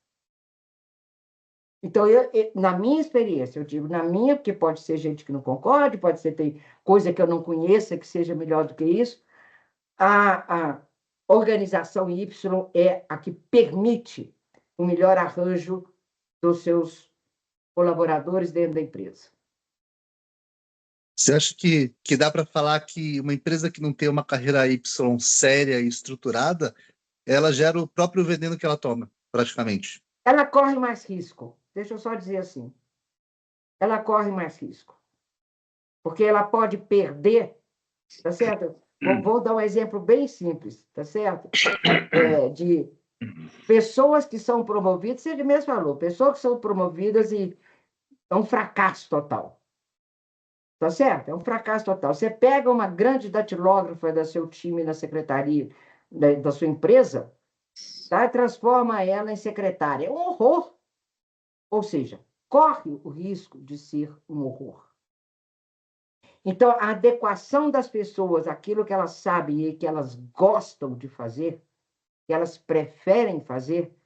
Então, na minha experiência, eu digo na minha, porque pode ser gente que não concorde, pode ser tem coisa que eu não conheça que seja melhor do que isso, A organização Y é a que permite o melhor arranjo dos seus colaboradores dentro da empresa. Você acha que dá para falar que uma empresa que não tem uma carreira Y séria e estruturada, ela gera o próprio veneno que ela toma, praticamente? Ela corre mais risco. Deixa eu só dizer assim. Ela corre mais risco. Porque ela pode perder, tá certo? Vou dar um exemplo bem simples, tá certo? De pessoas que são promovidas, você mesmo falou, pessoas que são promovidas e é um fracasso total. Tá certo? É um fracasso total. Você pega uma grande datilógrafa do seu time na secretaria da sua empresa, tá? E transforma ela em secretária. É um horror. Ou seja, corre o risco de ser um horror. Então, a adequação das pessoas àquilo que elas sabem e que elas gostam de fazer, que elas preferem fazer,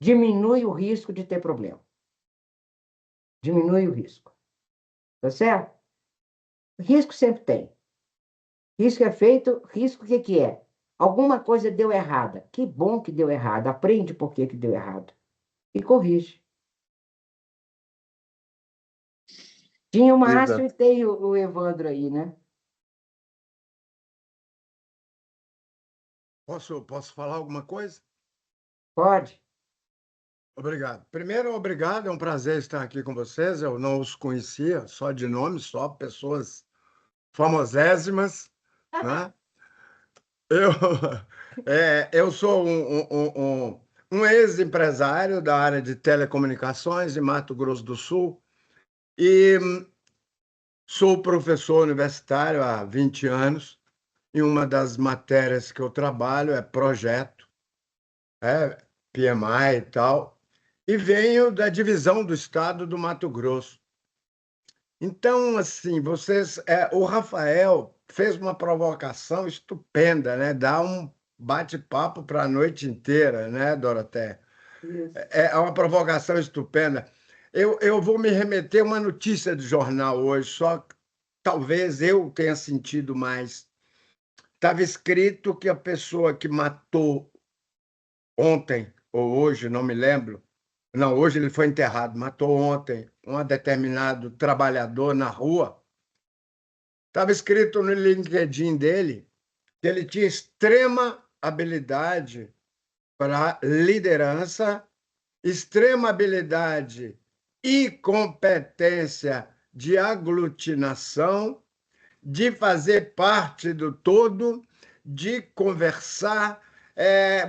diminui o risco de ter problema. Diminui o risco. Tá certo? Risco sempre tem. Risco é feito, risco o que é? Alguma coisa deu errada. Que bom que deu errado. Aprende por que deu errado. E corrige. Tinha o Márcio e tem o Evandro aí, né? Posso falar alguma coisa? Pode. Obrigado. Primeiro, obrigado, é um prazer estar aqui com vocês. Eu não os conhecia, só de nome, só pessoas famosésimas, né? Eu, eu sou um ex-empresário da área de telecomunicações em Mato Grosso do Sul e sou professor universitário há 20 anos e uma das matérias que eu trabalho é projeto, PMI e tal, e venho da divisão do estado do Mato Grosso. Então, assim, o Rafael fez uma provocação estupenda, né? Dá um bate-papo para a noite inteira, né, Doroteia? Isso. É uma provocação estupenda. Eu vou me remeter a uma notícia de jornal hoje, só que talvez eu tenha sentido mais. Estava escrito que a pessoa que matou ontem, ou hoje, não me lembro. Não, hoje ele foi enterrado. Matou ontem um determinado trabalhador na rua. Estava escrito no LinkedIn dele que ele tinha extrema habilidade para liderança, extrema habilidade e competência de aglutinação, de fazer parte do todo, de conversar.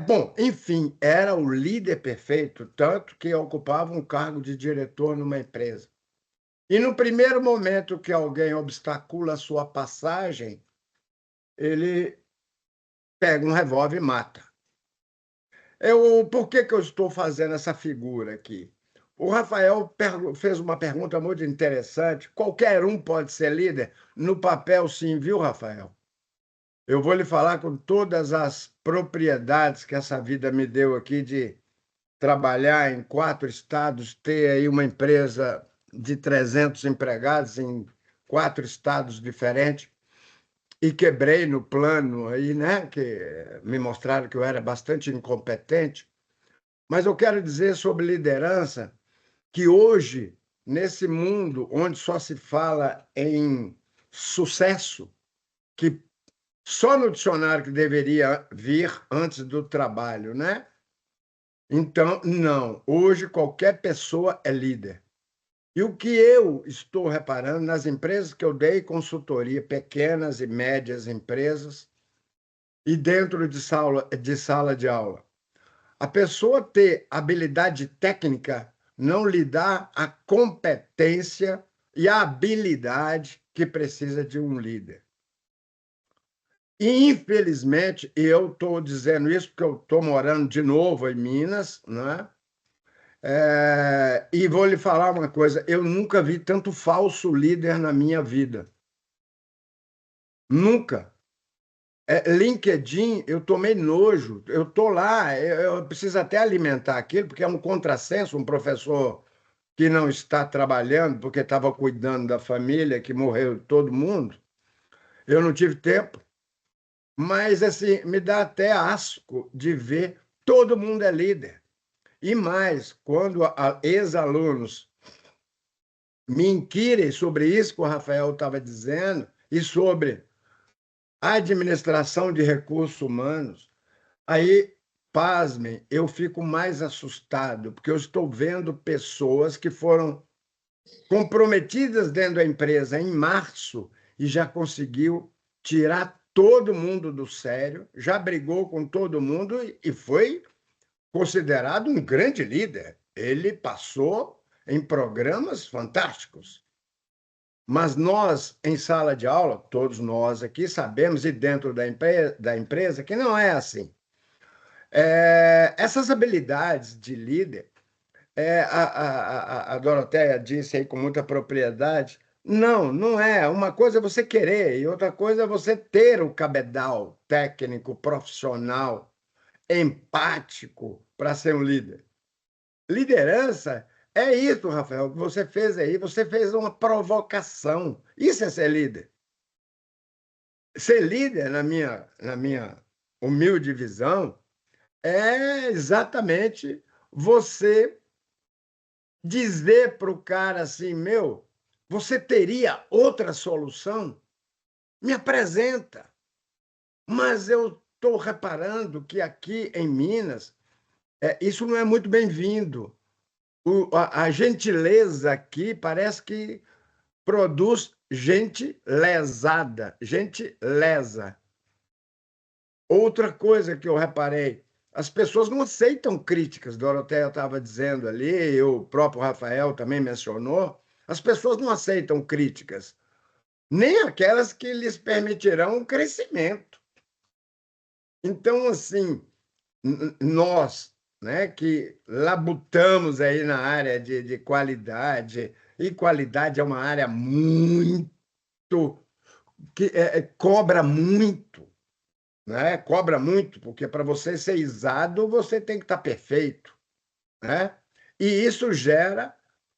Bom, enfim, era o líder perfeito, tanto que ocupava um cargo de diretor numa empresa. E no primeiro momento que alguém obstacula a sua passagem, ele pega um revólver e mata. Por que eu estou fazendo essa figura aqui? O Rafael fez uma pergunta muito interessante. Qualquer um pode ser líder? No papel, sim, viu, Rafael? Eu vou lhe falar com todas as propriedades que essa vida me deu aqui de trabalhar em 4 estados, ter aí uma empresa de 300 empregados em 4 estados diferentes e quebrei no plano aí, né, que me mostraram que eu era bastante incompetente. Mas eu quero dizer sobre liderança que hoje, nesse mundo onde só se fala em sucesso, que só no dicionário que deveria vir antes do trabalho, né? Então, não. Hoje, qualquer pessoa é líder. E o que eu estou reparando nas empresas que eu dei consultoria, pequenas e médias empresas, e dentro de sala de aula, a pessoa ter habilidade técnica não lhe dá a competência e a habilidade que precisa de um líder. E, infelizmente, eu estou dizendo isso porque eu estou morando de novo em Minas, né? E vou lhe falar uma coisa: eu nunca vi tanto falso líder na minha vida. Nunca. LinkedIn, eu tomei nojo. Eu estou lá, eu preciso até alimentar aquilo, porque é um contrassenso um professor que não está trabalhando porque estava cuidando da família, que morreu todo mundo. Eu não tive tempo. Mas, assim, me dá até asco de ver todo mundo é líder. E mais, quando ex-alunos me inquirem sobre isso que o Rafael estava dizendo e sobre a administração de recursos humanos, aí, pasmem, eu fico mais assustado, porque eu estou vendo pessoas que foram comprometidas dentro da empresa em março e já conseguiu tirar todo mundo do sério, já brigou com todo mundo e foi considerado um grande líder. Ele passou em programas fantásticos. Mas nós, em sala de aula, todos nós aqui sabemos, e dentro da empresa, que não é assim. Essas habilidades de líder, a Doroteia disse aí com muita propriedade, não é. Uma coisa é você querer e outra coisa é você ter o cabedal técnico, profissional, empático para ser um líder. Liderança é isso, Rafael, que você fez aí. Você fez uma provocação. Isso é ser líder. Ser líder, na minha humilde visão, é exatamente você dizer para o cara assim, meu, você teria outra solução? Me apresenta. Mas eu estou reparando que aqui em Minas, isso não é muito bem-vindo. A gentileza aqui parece que produz gente lesada, gente lesa. Outra coisa que eu reparei, as pessoas não aceitam críticas. Doroteia estava dizendo ali, e o próprio Rafael também mencionou, as pessoas não aceitam críticas, nem aquelas que lhes permitirão um crescimento. Então, assim, nós, né, que labutamos aí na área de qualidade, e qualidade é uma área muito que cobra muito, né? Cobra muito, porque para você ser exato, você tem que estar perfeito, né? E isso gera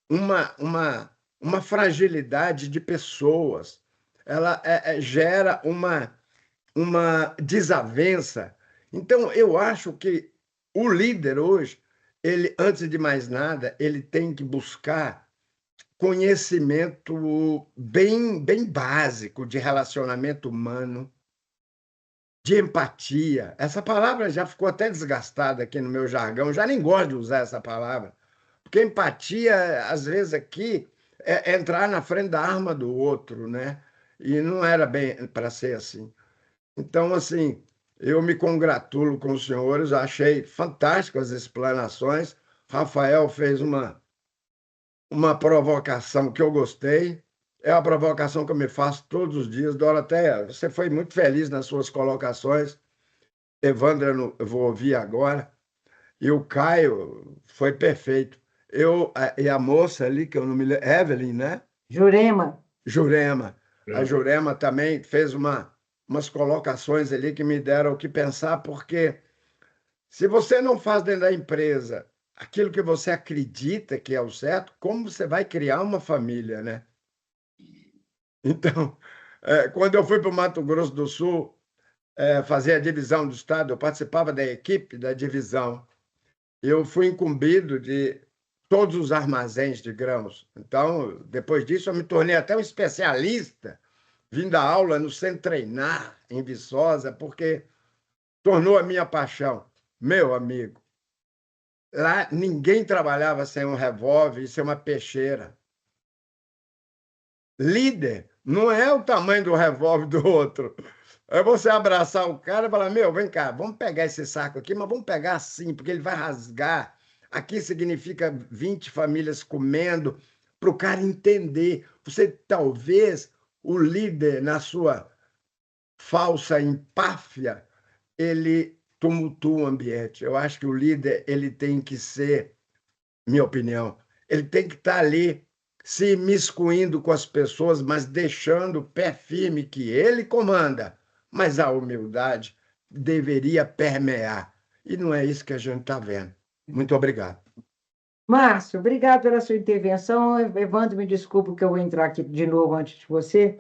uma fragilidade de pessoas, ela gera uma desavença. Então, eu acho que o líder hoje, ele, antes de mais nada, ele tem que buscar conhecimento bem básico de relacionamento humano, de empatia. Essa palavra já ficou até desgastada aqui no meu jargão, já nem gosto de usar essa palavra, porque empatia, às vezes, aqui é entrar na frente da arma do outro, né? E não era bem para ser assim. Então, assim, eu me congratulo com os senhores, achei fantásticas as explanações. Rafael fez uma provocação que eu gostei. É a provocação que eu me faço todos os dias. Doroteia, você foi muito feliz nas suas colocações. Evandra, eu vou ouvir agora. E o Caio foi perfeito. E a moça ali, que eu não me lembro, Evelyn, né? Jurema. Jurema. A Jurema também fez umas colocações ali que me deram o que pensar, porque se você não faz dentro da empresa aquilo que você acredita que é o certo, como você vai criar uma família, né? Então, quando eu fui para o Mato Grosso do Sul fazer a divisão do Estado, eu participava da equipe da divisão. Eu fui incumbido de todos os armazéns de grãos. Então, depois disso, eu me tornei até um especialista, vim dar aula no Centro Treinar, em Viçosa, porque tornou a minha paixão. Meu amigo, lá ninguém trabalhava sem um revólver e sem uma peixeira. Líder não é o tamanho do revólver do outro. É você abraçar o cara e falar, meu, vem cá, vamos pegar esse saco aqui, mas vamos pegar assim, porque ele vai rasgar. Aqui significa 20 famílias comendo, para o cara entender. Você, talvez, o líder, na sua falsa empáfia, ele tumultua o ambiente. Eu acho que o líder ele tem que ser, minha opinião, ele tem que estar ali se imiscuindo com as pessoas, mas deixando o pé firme que ele comanda. Mas a humildade deveria permear. E não é isso que a gente está vendo. Muito obrigado. Márcio, obrigado pela sua intervenção. Evandro, me desculpe que eu vou entrar aqui de novo antes de você,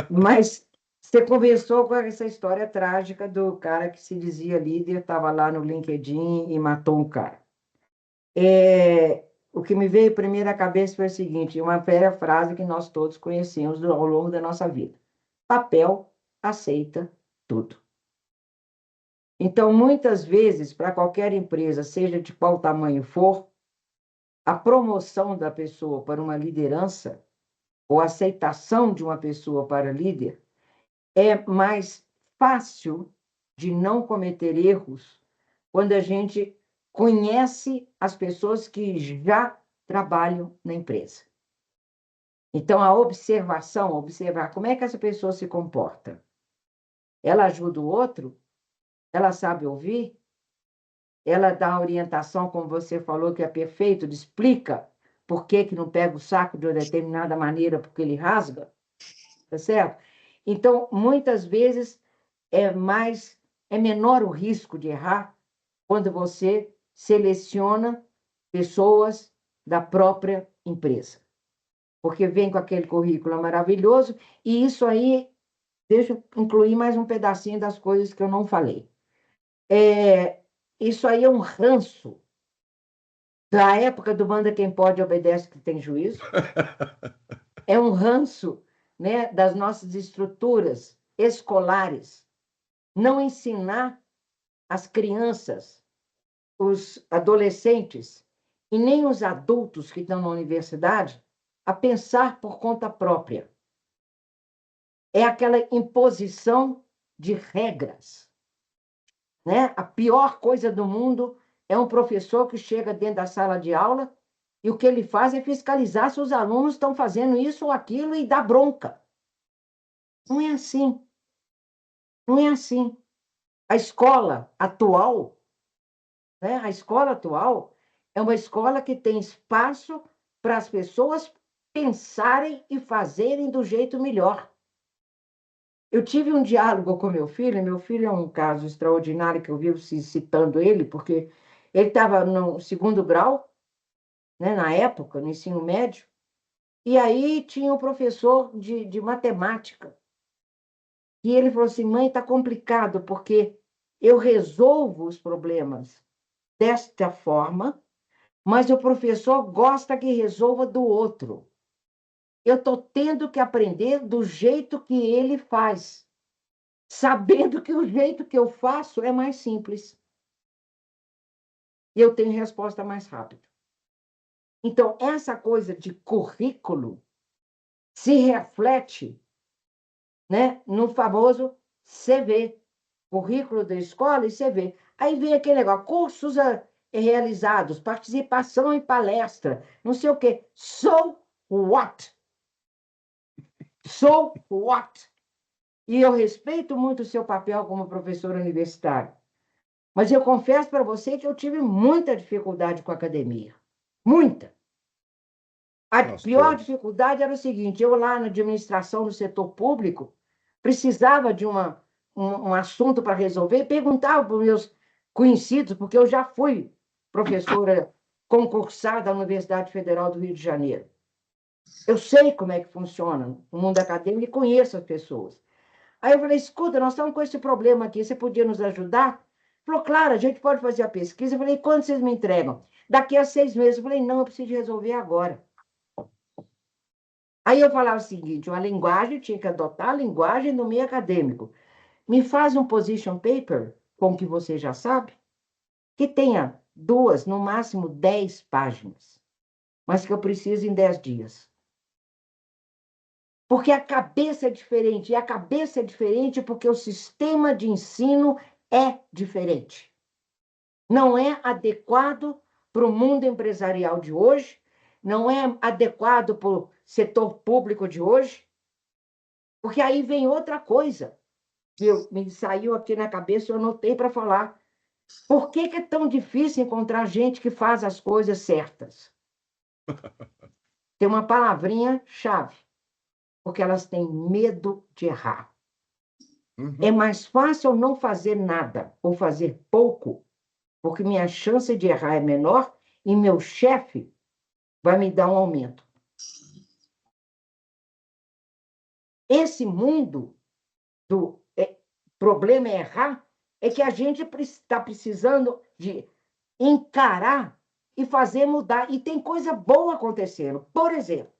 mas Você conversou com essa história trágica do cara que se dizia líder, estava lá no LinkedIn e matou um cara. O que me veio primeiro à cabeça foi o seguinte, uma velha frase que nós todos conhecemos ao longo da nossa vida. Papel aceita tudo. Então, muitas vezes, para qualquer empresa, seja de qual tamanho for, a promoção da pessoa para uma liderança, ou a aceitação de uma pessoa para líder, é mais fácil de não cometer erros quando a gente conhece as pessoas que já trabalham na empresa. Então, a observação, observar como é que essa pessoa se comporta. Ela ajuda o outro? Ela sabe ouvir? Ela dá orientação, como você falou, que é perfeito, explica por que não pega o saco de uma determinada maneira, porque ele rasga, tá certo? Então, muitas vezes, é menor o risco de errar quando você seleciona pessoas da própria empresa. Porque vem com aquele currículo maravilhoso, e isso aí, deixa eu incluir mais um pedacinho das coisas que eu não falei. Isso aí é um ranço da época do manda quem pode, obedece que tem juízo. É um ranço, né, das nossas estruturas escolares. Não ensinar as crianças, os adolescentes e nem os adultos que estão na universidade a pensar por conta própria. É aquela imposição de regras, né? A pior coisa do mundo é um professor que chega dentro da sala de aula e o que ele faz é fiscalizar se os alunos estão fazendo isso ou aquilo e dar bronca. Não é assim. Não é assim. A escola atual, né? A escola atual é uma escola que tem espaço para as pessoas pensarem e fazerem do jeito melhor. Eu tive um diálogo com meu filho é um caso extraordinário que eu vivo citando ele, porque ele estava no segundo grau, né, na época, no ensino médio, e aí tinha um professor de matemática, e ele falou assim, mãe, está complicado, porque eu resolvo os problemas desta forma, mas o professor gosta que resolva do outro. Eu estou tendo que aprender do jeito que ele faz, sabendo que o jeito que eu faço é mais simples. E eu tenho resposta mais rápida. Então, essa coisa de currículo se reflete, né, no famoso CV, currículo da escola e CV. Aí vem aquele negócio, cursos realizados, participação em palestra, não sei o quê. So what? So what? E eu respeito muito o seu papel como professor universitário. Mas eu confesso para você que eu tive muita dificuldade com a academia. Muita. A pior dificuldade era o seguinte, eu lá na administração do setor público, precisava de um assunto para resolver, perguntava para os meus conhecidos, porque eu já fui professora concursada da Universidade Federal do Rio de Janeiro. Eu sei como é que funciona o mundo acadêmico e conheço as pessoas. Aí eu falei, escuta, nós estamos com esse problema aqui, você podia nos ajudar? Falou, claro, a gente pode fazer a pesquisa. Eu falei, quando vocês me entregam? Daqui a 6 meses. Eu falei, não, eu preciso resolver agora. Aí eu falava o seguinte, a linguagem, tinha que adotar a linguagem do meio acadêmico. Me faz um position paper, com o que você já sabe, que tenha 2, no máximo 10 páginas, mas que eu preciso em 10 dias. Porque a cabeça é diferente, e a cabeça é diferente porque o sistema de ensino é diferente. Não é adequado para o mundo empresarial de hoje, não é adequado para o setor público de hoje, porque aí vem outra coisa que me saiu aqui na cabeça, eu anotei para falar. Por que é tão difícil encontrar gente que faz as coisas certas? Tem uma palavrinha-chave, porque elas têm medo de errar. É mais fácil não fazer nada ou fazer pouco, porque minha chance de errar é menor e meu chefe vai me dar um aumento. Esse mundo problema é errar, é que a gente está precisando de encarar e fazer mudar. E tem coisa boa acontecendo. Por exemplo,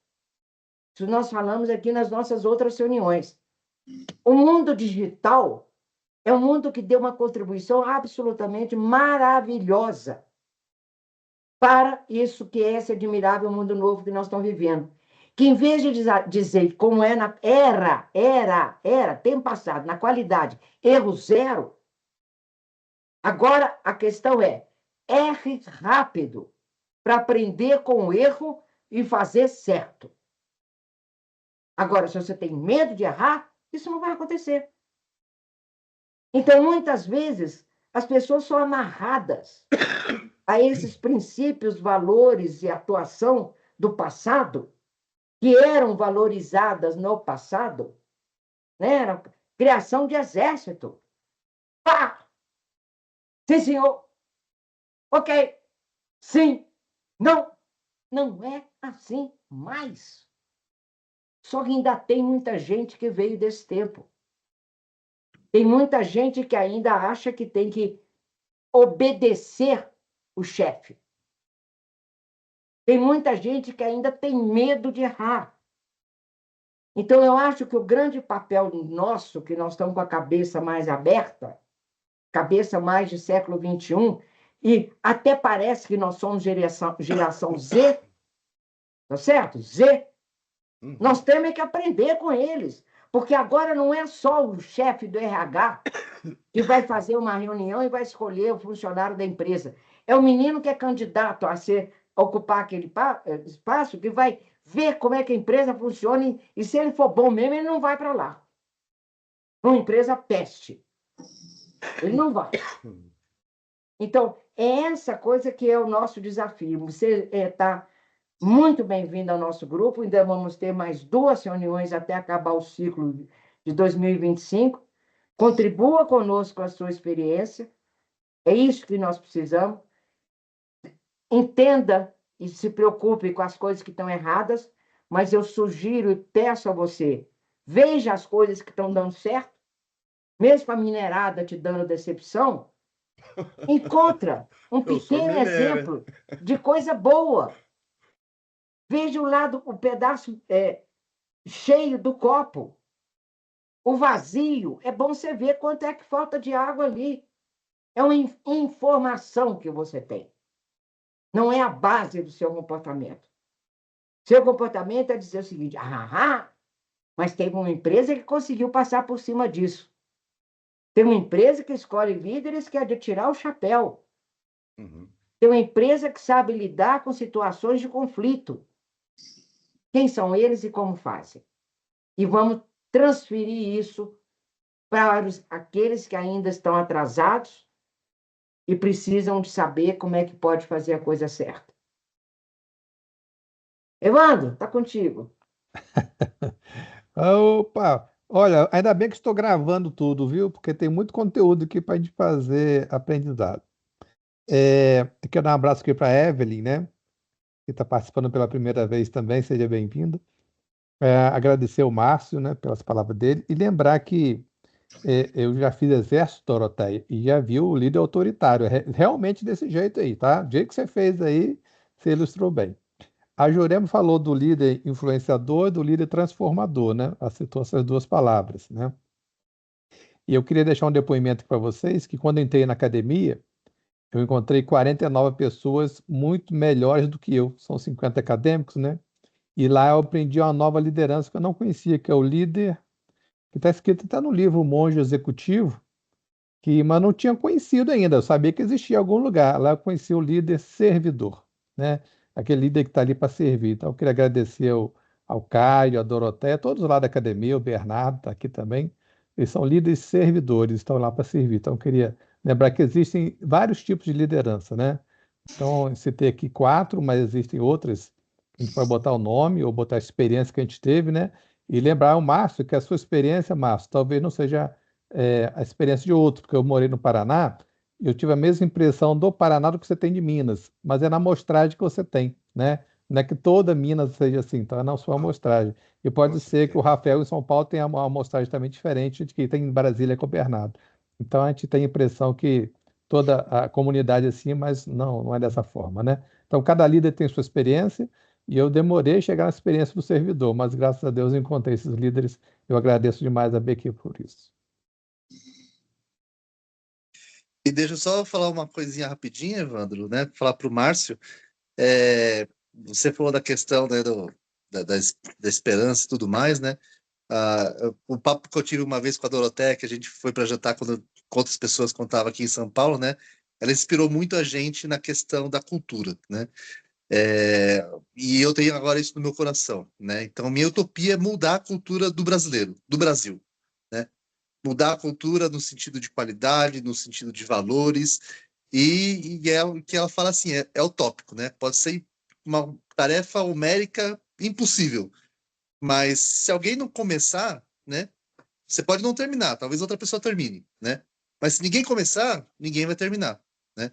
se nós falamos aqui nas nossas outras reuniões, o mundo digital é um mundo que deu uma contribuição absolutamente maravilhosa para isso que é esse admirável mundo novo que nós estamos vivendo. Que em vez de dizer como era, tempo passado, na qualidade, erro zero, agora a questão é, erre rápido para aprender com o erro e fazer certo. Agora, se você tem medo de errar, isso não vai acontecer. Então, muitas vezes, as pessoas são amarradas a esses princípios, valores e atuação do passado, que eram valorizadas no passado, né? Era criação de exército. Pá! Sim, senhor. Ok. Sim. Não. Não é assim mais. Só que ainda tem muita gente que veio desse tempo. Tem muita gente que ainda acha que tem que obedecer o chefe. Tem muita gente que ainda tem medo de errar. Então, eu acho que o grande papel nosso, que nós estamos com a cabeça mais aberta, cabeça mais de século XXI, e até parece que nós somos geração Z, tá certo? Z. Nós temos que aprender com eles, porque agora não é só o chefe do RH que vai fazer uma reunião e vai escolher o funcionário da empresa. É o menino que é candidato a ocupar aquele espaço que vai ver como é que a empresa funciona e se ele for bom mesmo, ele não vai para lá. Uma empresa peste. Ele não vai. Então, é essa coisa que é o nosso desafio. Você está muito bem-vindo ao nosso grupo. Ainda vamos ter mais 2 reuniões até acabar o ciclo de 2025. Contribua conosco com a sua experiência. É isso que nós precisamos. Entenda e se preocupe com as coisas que estão erradas, mas eu sugiro e peço a você, veja as coisas que estão dando certo, mesmo a minerada te dando decepção, encontra um pequeno exemplo de coisa boa. Veja o pedaço cheio do copo. O vazio, é bom você ver quanto é que falta de água ali. É uma informação que você tem. Não é a base do seu comportamento. Seu comportamento é dizer o seguinte, mas teve uma empresa que conseguiu passar por cima disso. Tem uma empresa que escolhe líderes que é de tirar o chapéu. Tem uma empresa que sabe lidar com situações de conflito. Quem são eles e como fazem? E vamos transferir isso para aqueles que ainda estão atrasados e precisam de saber como é que pode fazer a coisa certa. Evandro, está contigo. Opa! Olha, ainda bem que estou gravando tudo, viu? Porque tem muito conteúdo aqui para a gente fazer aprendizado. Quero dar um abraço aqui para a Evelyn, né? Que está participando pela primeira vez também, seja bem-vinda. Agradecer ao Márcio, né, pelas palavras dele, e lembrar que eu já fiz exército, Doroteia, e já vi o líder autoritário, realmente desse jeito aí, tá? Do jeito que você fez aí, você ilustrou bem. A Jurema falou do líder influenciador e do líder transformador, né? Ela citou essas 2 palavras, né? E eu queria deixar um depoimento para vocês que quando eu entrei na academia, eu encontrei 49 pessoas muito melhores do que eu. São 50 acadêmicos, né? E lá eu aprendi uma nova liderança que eu não conhecia, que é o líder, que está escrito até no livro O Monge Executivo, mas não tinha conhecido ainda. Eu sabia que existia em algum lugar. Lá eu conheci o líder servidor, né? Aquele líder que está ali para servir. Então, eu queria agradecer ao Caio, a Doroteia, todos lá da academia, o Bernardo está aqui também. Eles são líderes servidores, estão lá para servir. Então, eu queria lembrar que existem vários tipos de liderança, né? Então, eu citei aqui 4, mas existem outras. A gente pode botar o nome ou botar a experiência que a gente teve, né? E lembrar ao Márcio que a sua experiência, Márcio, talvez não seja a experiência de outro, porque eu morei no Paraná, eu tive a mesma impressão do Paraná do que você tem de Minas, mas é na amostragem que você tem, né? Não é que toda Minas seja assim, tá? Na sua amostragem. E pode ser que o Rafael em São Paulo tenha uma amostragem também diferente de que tem em Brasília com o Bernardo. Então a gente tem a impressão que toda a comunidade é assim, mas não é dessa forma, né? Então cada líder tem sua experiência e eu demorei a chegar na experiência do servidor, mas graças a Deus eu encontrei esses líderes. Eu agradeço demais a BQ por isso. E deixa eu só falar uma coisinha rapidinha, Evandro, né? Falar para o Márcio. Você falou da questão, né, da esperança e tudo mais, né? O papo que eu tive uma vez com a Doroteia, que a gente foi para jantar com outras pessoas quando estava aqui em São Paulo, né? Ela inspirou muito a gente na questão da cultura, né? E eu tenho agora isso no meu coração, né? Então, minha utopia é mudar a cultura do brasileiro, do Brasil, né? Mudar a cultura no sentido de qualidade, no sentido de valores, e é o que ela fala assim, é utópico, né? Pode ser uma tarefa homérica impossível, mas se alguém não começar, né? Você pode não terminar, talvez outra pessoa termine, né? Mas se ninguém começar, ninguém vai terminar, né?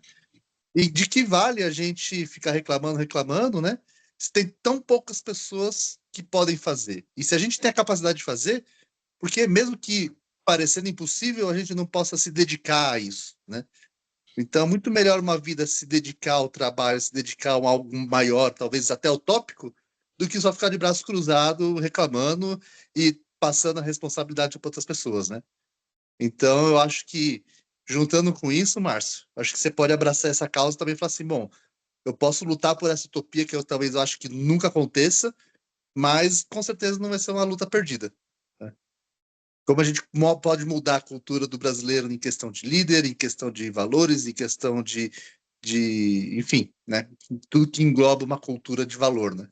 E de que vale a gente ficar reclamando, né? Se tem tão poucas pessoas que podem fazer. E se a gente tem a capacidade de fazer, porque mesmo que parecendo impossível, a gente não possa se dedicar a isso, né? Então, muito melhor uma vida se dedicar ao trabalho, se dedicar a algo maior, talvez até utópico, do que só ficar de braço cruzado, reclamando e passando a responsabilidade para outras pessoas, né? Então, eu acho que, juntando com isso, Márcio, acho que você pode abraçar essa causa e também falar assim, bom, eu posso lutar por essa utopia que eu acho que nunca aconteça, mas com certeza não vai ser uma luta perdida, né? Como a gente pode mudar a cultura do brasileiro em questão de líder, em questão de valores, em questão enfim, né? Tudo que engloba uma cultura de valor, né?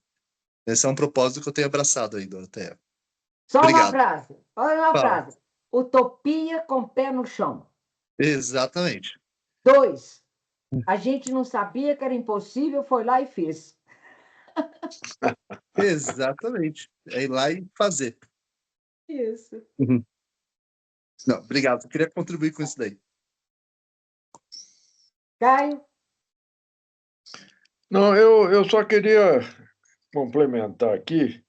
Esse é um propósito que eu tenho abraçado aí, Doroteia. Só uma Obrigado. frase. Olha uma Fala. frase. Utopia com pé no chão. Exatamente. 2. A gente não sabia que era impossível, foi lá e fez. Exatamente. É ir lá e fazer. Isso. Uhum. Não, obrigado. Eu queria contribuir com isso daí. Caio? Não, eu só queria complementar aqui.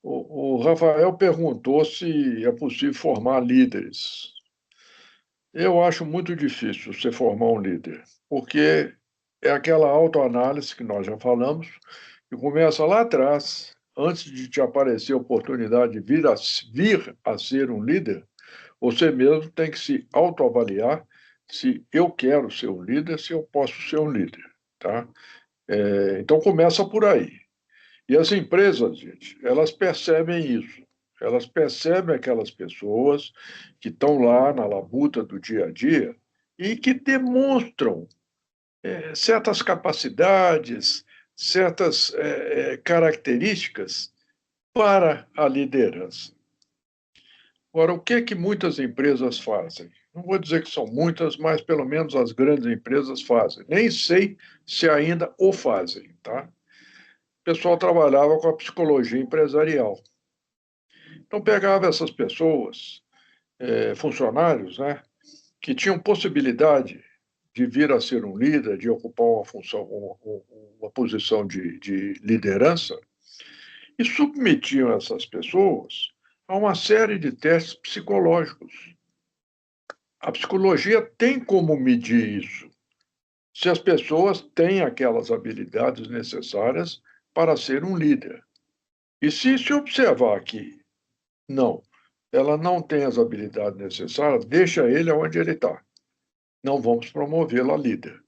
O Rafael perguntou se é possível formar líderes. Eu acho muito difícil você formar um líder, porque é aquela autoanálise que nós já falamos, que começa lá atrás, antes de te aparecer a oportunidade de vir a ser um líder, você mesmo tem que se autoavaliar se eu quero ser um líder, se eu posso ser um líder, tá? Então começa por aí. E as empresas, gente, elas percebem isso. Elas percebem aquelas pessoas que estão lá na labuta do dia a dia e que demonstram certas capacidades, certas características para a liderança. Agora, o que muitas empresas fazem? Não vou dizer que são muitas, mas pelo menos as grandes empresas fazem. Nem sei se ainda o fazem, tá? O pessoal trabalhava com a psicologia empresarial. Então, pegava essas pessoas, funcionários, né, que tinham possibilidade de vir a ser um líder, de ocupar uma função, uma posição de liderança, e submetiam essas pessoas a uma série de testes psicológicos. A psicologia tem como medir isso, se as pessoas têm aquelas habilidades necessárias para ser um líder. E se observar que não, ela não tem as habilidades necessárias, deixa ele onde ele está. Não vamos promovê-lo a líder.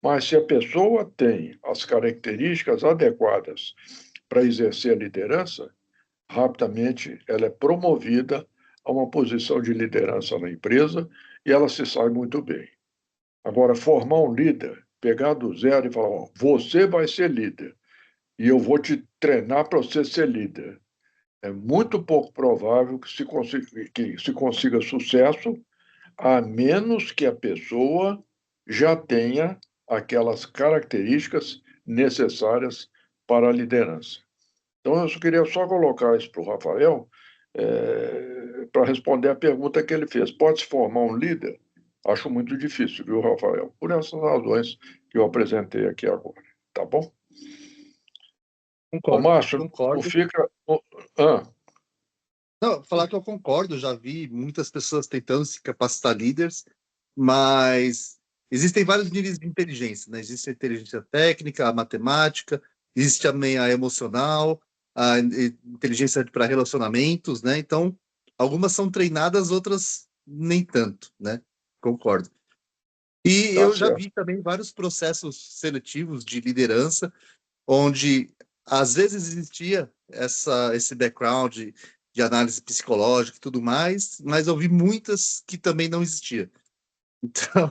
Mas se a pessoa tem as características adequadas para exercer a liderança, rapidamente ela é promovida a uma posição de liderança na empresa e ela se sai muito bem. Agora, formar um líder, pegar do zero e falar, ó, você vai ser líder e eu vou te treinar para você ser líder. É muito pouco provável que se consiga sucesso, a menos que a pessoa já tenha aquelas características necessárias para a liderança. Então, eu queria só colocar isso para o Rafael, para responder a pergunta que ele fez. Pode se formar um líder? Acho muito difícil, viu, Rafael? Por essas razões que eu apresentei aqui agora. Tá bom? Ô, Márcio, não concordo. fica. Ah, Não, falar que eu concordo, já vi muitas pessoas tentando se capacitar líderes, mas existem vários níveis de inteligência, né? Existe a inteligência técnica, a matemática, existe também a emocional, a inteligência para relacionamentos, né? Então, algumas são treinadas, outras nem tanto, né? Concordo. E tá eu já certo. vi também vários processos seletivos de liderança, onde às vezes existia esse background de análise psicológica e tudo mais, mas eu vi muitas que também não existia. Então,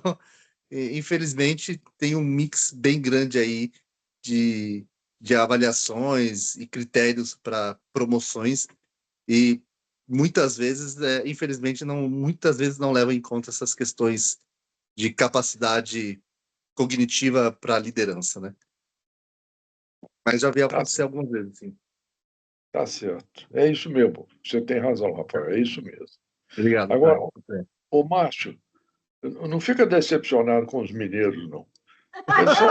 infelizmente, tem um mix bem grande aí de, de avaliações e critérios para promoções e muitas vezes, infelizmente, muitas vezes não levam em conta essas questões de capacidade cognitiva para liderança, né? Mas já vi Tá, acontecer algumas vezes, sim. tá certo. É isso mesmo. Você tem razão, Rafael. É isso mesmo. Obrigado, Agora, Caio. ô, Márcio, não fica decepcionado com os mineiros, não. Eles são.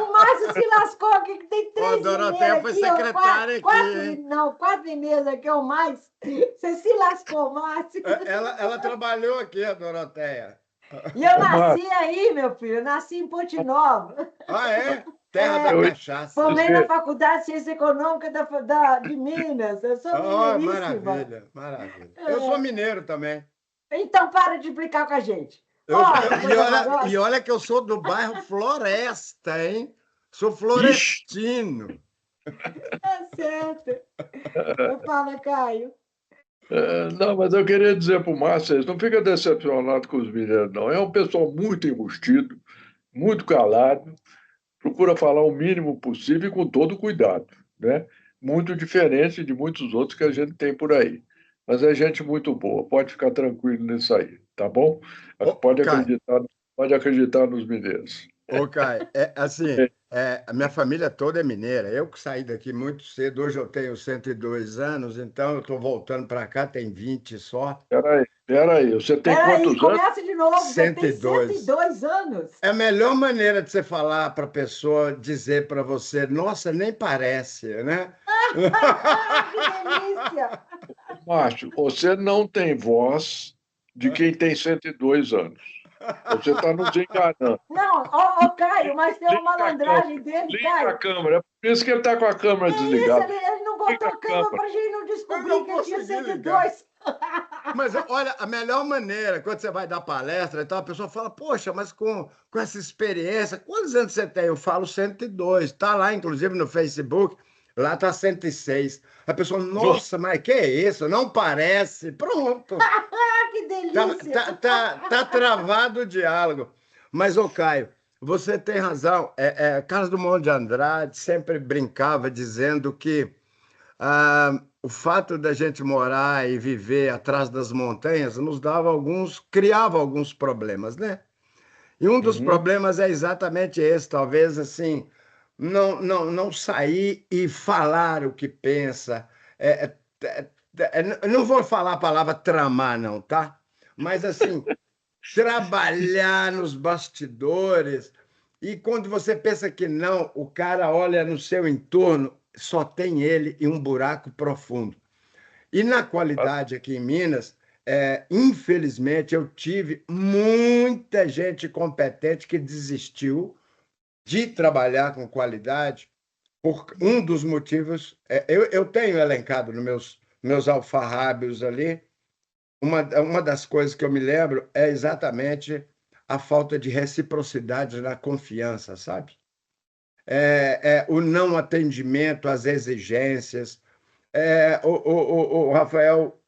O Márcio se lascou aqui, que tem Ô, 3 Doroteia mineiros foi aqui, ó, secretária aqui, hein? 4 mineiros aqui, ou mais. Você se lascou, Márcio. Ela trabalhou aqui, a Doroteia. E eu Ô, Márcio, nasci aí, meu filho, eu nasci em Ponte Nova. Ah, é? Terra da eu ia cachaça. Formei na dizer, Faculdade de Ciência Econômica de Minas. Eu sou Oh, mineiríssima. maravilha, maravilha. Eu sou mineiro também. Então para de brincar com a gente. Olha, E coisa olha, horrorosa. e olha que eu sou do bairro Floresta, hein? Sou ixi, florestino. Tá certo. Fala, Caio. não, mas eu queria dizer para o Márcio, não fica decepcionado com os mineiros, não. É um pessoal muito enrustido, muito calado, procura falar o mínimo possível e com todo cuidado, né? Muito diferente de muitos outros que a gente tem por aí. Mas é gente muito boa, pode ficar tranquilo nisso aí, tá bom? Ô, Caio, Pode acreditar nos mineiros. É assim, a minha família toda é mineira. Eu que saí daqui muito cedo, hoje eu tenho 102 anos, então eu estou voltando para cá, tem 20 só. Peraí, você tem Peraí, quantos anos? começa de novo. Você tem 102. 102 anos. É a melhor maneira de você falar para a pessoa, dizer para você, nossa, nem parece, né? Que delícia. Márcio, você não tem voz de quem tem 102 anos. Você está nos enganando. Não, ô, Caio, mas tem uma Liga a câmera, malandragem dele, liga a Caio. câmera. É por isso que ele está com a câmera Que isso, desligada. ele não Liga botou a a câmera câmera. pra gente não Eu descobrir não que ele tinha consegui 102. Mas olha, a melhor maneira, quando você vai dar palestra, então a pessoa fala, poxa, mas com essa experiência, quantos anos você tem? Eu falo 102. Está lá, inclusive, no Facebook, lá está 106. A pessoa, nossa, mas que é isso? Não parece. Pronto. Ah, que delícia. Tá travado o diálogo. Mas, ô Caio, você tem razão. Carlos Drummond de Andrade sempre brincava dizendo que o fato da gente morar e viver atrás das montanhas criava alguns problemas, né? E um dos Uhum. problemas é exatamente esse, talvez assim, não sair e falar o que pensa. Não vou falar a palavra tramar, não, tá? Mas assim, trabalhar nos bastidores. E quando você pensa que não, o cara olha no seu entorno, só tem ele e um buraco profundo. E na qualidade aqui em Minas, infelizmente, eu tive muita gente competente que desistiu de trabalhar com qualidade. Por um dos motivos, eu tenho elencado nos meus alfarrábios ali, uma das coisas que eu me lembro é exatamente a falta de reciprocidade na confiança, sabe? O não atendimento às exigências. O Rafael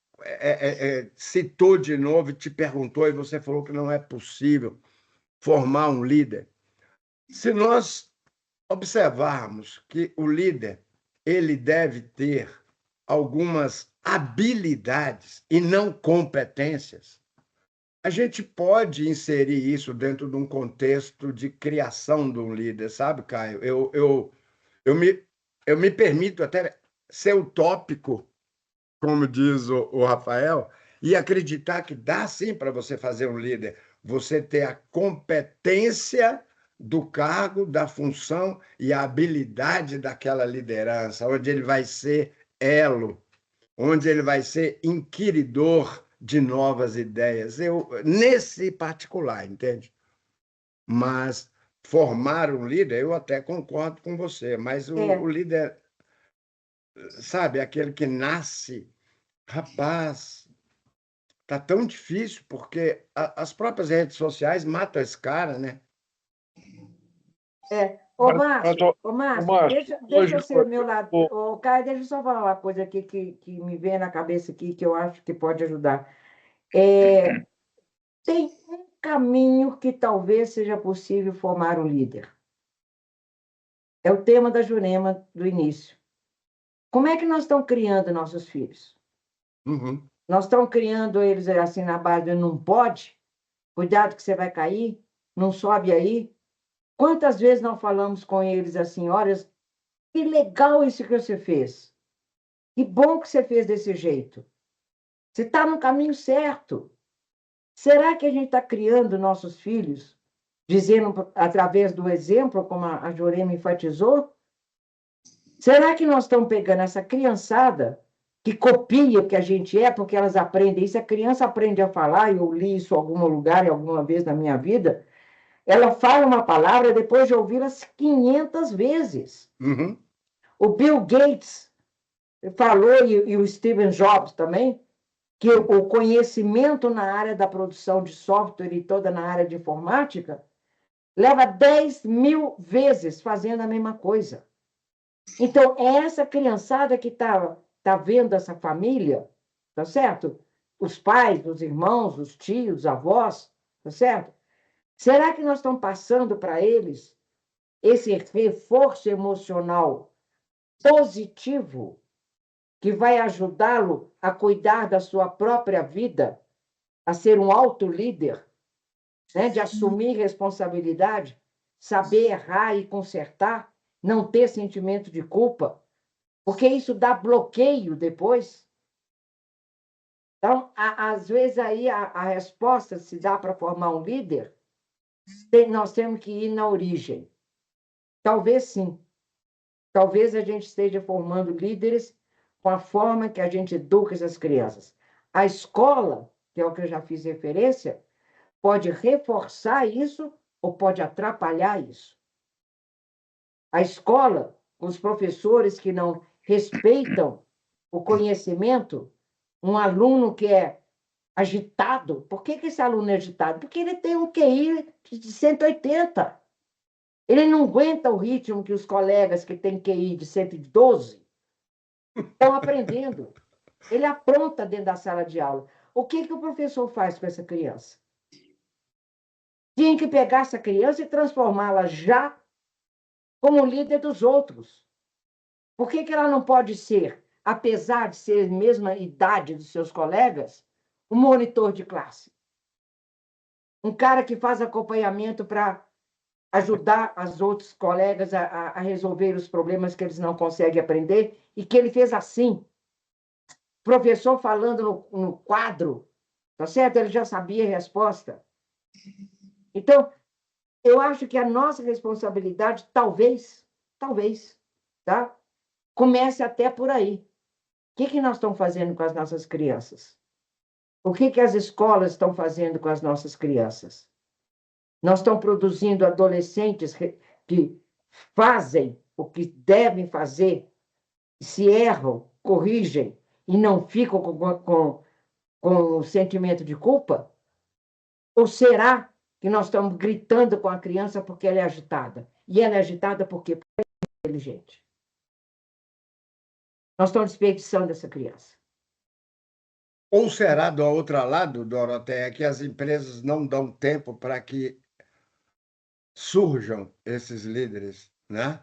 citou de novo, te perguntou, e você falou que não é possível formar um líder. Se nós observarmos que o líder ele deve ter algumas habilidades e não competências, a gente pode inserir isso dentro de um contexto de criação de um líder, sabe, Caio? Eu me permito até ser utópico, como diz o Rafael, e acreditar que dá sim para você fazer um líder. Você ter a competência do cargo, da função e a habilidade daquela liderança, onde ele vai ser elo, onde ele vai ser inquiridor de novas ideias. Nesse particular, entende? Mas formar um líder, eu até concordo com você, mas o líder, sabe, aquele que nasce, rapaz, tá tão difícil, porque as próprias redes sociais matam esse cara, né? Ô, Mas, Márcio, Márcio, deixa eu hoje, ser meu lado. Ô, Caio, deixa eu só falar uma coisa aqui que me vem na cabeça aqui, que eu acho que pode ajudar. Tem um caminho que talvez seja possível formar um líder. É o tema da Jurema do início. Como é que nós estamos criando nossos filhos? Uhum. Nós estamos criando eles assim na base de não pode? Cuidado que você vai cair, não sobe aí. Quantas vezes nós falamos com eles assim, olha, que legal isso que você fez. Que bom que você fez desse jeito. Você está no caminho certo. Será que a gente está criando nossos filhos, dizendo através do exemplo, como a Jurema enfatizou? Será que nós estamos pegando essa criançada que copia o que a gente é, porque elas aprendem isso? A criança aprende a falar, eu li isso em algum lugar, alguma vez na minha vida, ela fala uma palavra depois de ouvi-la 500 vezes. Uhum. O Bill Gates falou, e o Steve Jobs também, que o conhecimento na área da produção de software e toda na área de informática leva 10.000 vezes fazendo a mesma coisa. Então, é essa criançada que tá vendo essa família, tá certo? Os pais, os irmãos, os tios, os avós, tá certo? Será que nós estamos passando para eles esse reforço emocional positivo que vai ajudá-lo a cuidar da sua própria vida, a ser um auto-líder, né? De assumir responsabilidade, saber errar e consertar, não ter sentimento de culpa, porque isso dá bloqueio depois. Então, às vezes, aí a resposta se dá para formar um líder, nós temos que ir na origem. Talvez sim. Talvez a gente esteja formando líderes com a forma que a gente educa essas crianças. A escola, que é o que eu já fiz referência, pode reforçar isso ou pode atrapalhar isso. A escola, os professores que não respeitam o conhecimento, um aluno que é agitado, por que esse aluno é agitado? Porque ele tem um QI de 180. Ele não aguenta o ritmo que os colegas que têm QI de 112 estão aprendendo. Ele apronta dentro da sala de aula. O que o professor faz com essa criança? Tinha que pegar essa criança e transformá-la já como líder dos outros. Por que ela não pode ser, apesar de ser a mesma idade dos seus colegas, um monitor de classe? Um cara que faz acompanhamento para ajudar os outros colegas a resolver os problemas que eles não conseguem aprender, e que ele fez assim. Professor falando no quadro, tá certo? Ele já sabia a resposta. Então, eu acho que a nossa responsabilidade, talvez, tá? Comece até por aí. O que nós estamos fazendo com as nossas crianças? O que as escolas estão fazendo com as nossas crianças? Nós estamos produzindo adolescentes que fazem o que devem fazer, se erram, corrigem e não ficam com o sentimento de culpa? Ou será que nós estamos gritando com a criança porque ela é agitada? E ela é agitada por quê? Porque ela é inteligente. Nós estamos desperdiçando essa criança. Ou será do outro lado, Doroteia, que as empresas não dão tempo para que surjam esses líderes, né?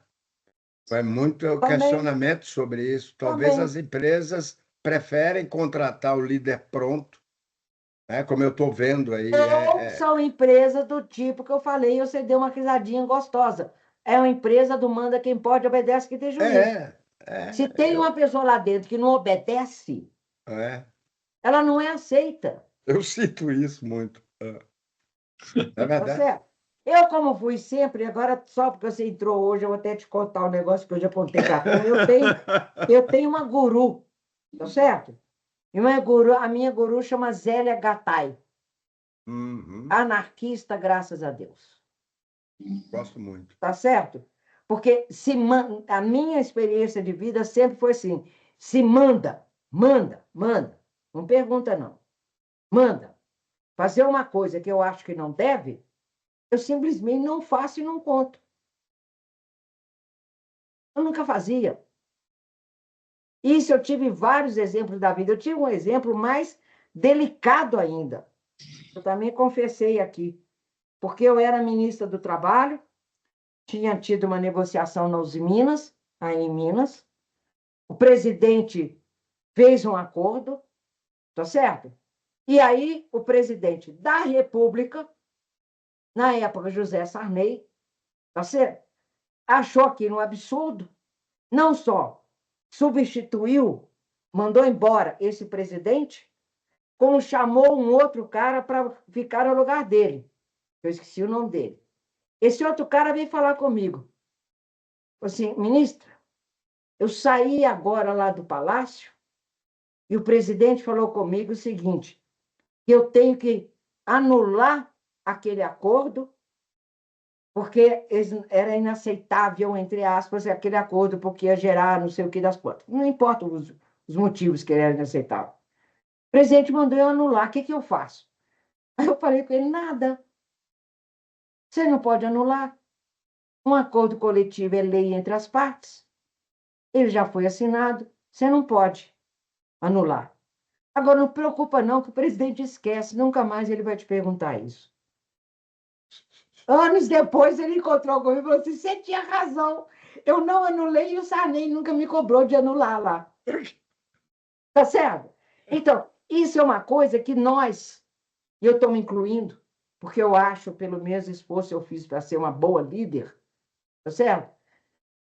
É muito questionamento sobre isso. Talvez as empresas preferem contratar o líder pronto, né? Como eu estou vendo aí. Ou são empresas do tipo que eu falei, você deu uma risadinha gostosa. É uma empresa do manda quem pode, obedece quem tem juízo. Se tem uma pessoa lá dentro que não obedece, ela não é aceita. Eu sinto isso muito. É Tá verdade. certo? Eu, como fui sempre, agora só porque você entrou hoje, eu vou até te contar um negócio que eu já contei para tu. Eu tenho uma guru, tá certo? E a minha guru chama Zélia Gattai, Uhum. anarquista, graças a Deus. Gosto muito. Tá certo? Porque a minha experiência de vida sempre foi assim: se manda, manda, manda. Não pergunta, não. Manda. Fazer uma coisa que eu acho que não deve, eu simplesmente não faço e não conto. Eu nunca fazia. Isso eu tive vários exemplos da vida. Eu tive um exemplo mais delicado ainda. Eu também confessei aqui, porque eu era ministra do Trabalho, tinha tido uma negociação nas Minas, aí em Minas. O presidente fez um acordo, tá certo? E aí o presidente da República, na época José Sarney, tá certo? Achou aquilo um absurdo, não só substituiu, mandou embora esse presidente, como chamou um outro cara para ficar no lugar dele. Eu esqueci o nome dele. Esse outro cara veio falar comigo. Falei assim, ministra, eu saí agora lá do palácio e o presidente falou comigo o seguinte, que eu tenho que anular aquele acordo, porque era inaceitável, entre aspas, aquele acordo, porque ia gerar não sei o que das quantas. Não importa os motivos que ele era inaceitável. O presidente mandou eu anular, o que eu faço? Aí eu falei com ele, nada. Você não pode anular. Um acordo coletivo é lei entre as partes. Ele já foi assinado, você não pode anular. Agora, não preocupa não, que o presidente esquece, nunca mais ele vai te perguntar isso. Anos depois, ele encontrou comigo e falou assim, você tinha razão, eu não anulei e o Sarney nunca me cobrou de anular lá. Tá certo? Então, isso é uma coisa que nós, e eu estou me incluindo, porque eu acho, pelo menos, esforço eu fiz para ser uma boa líder, tá certo?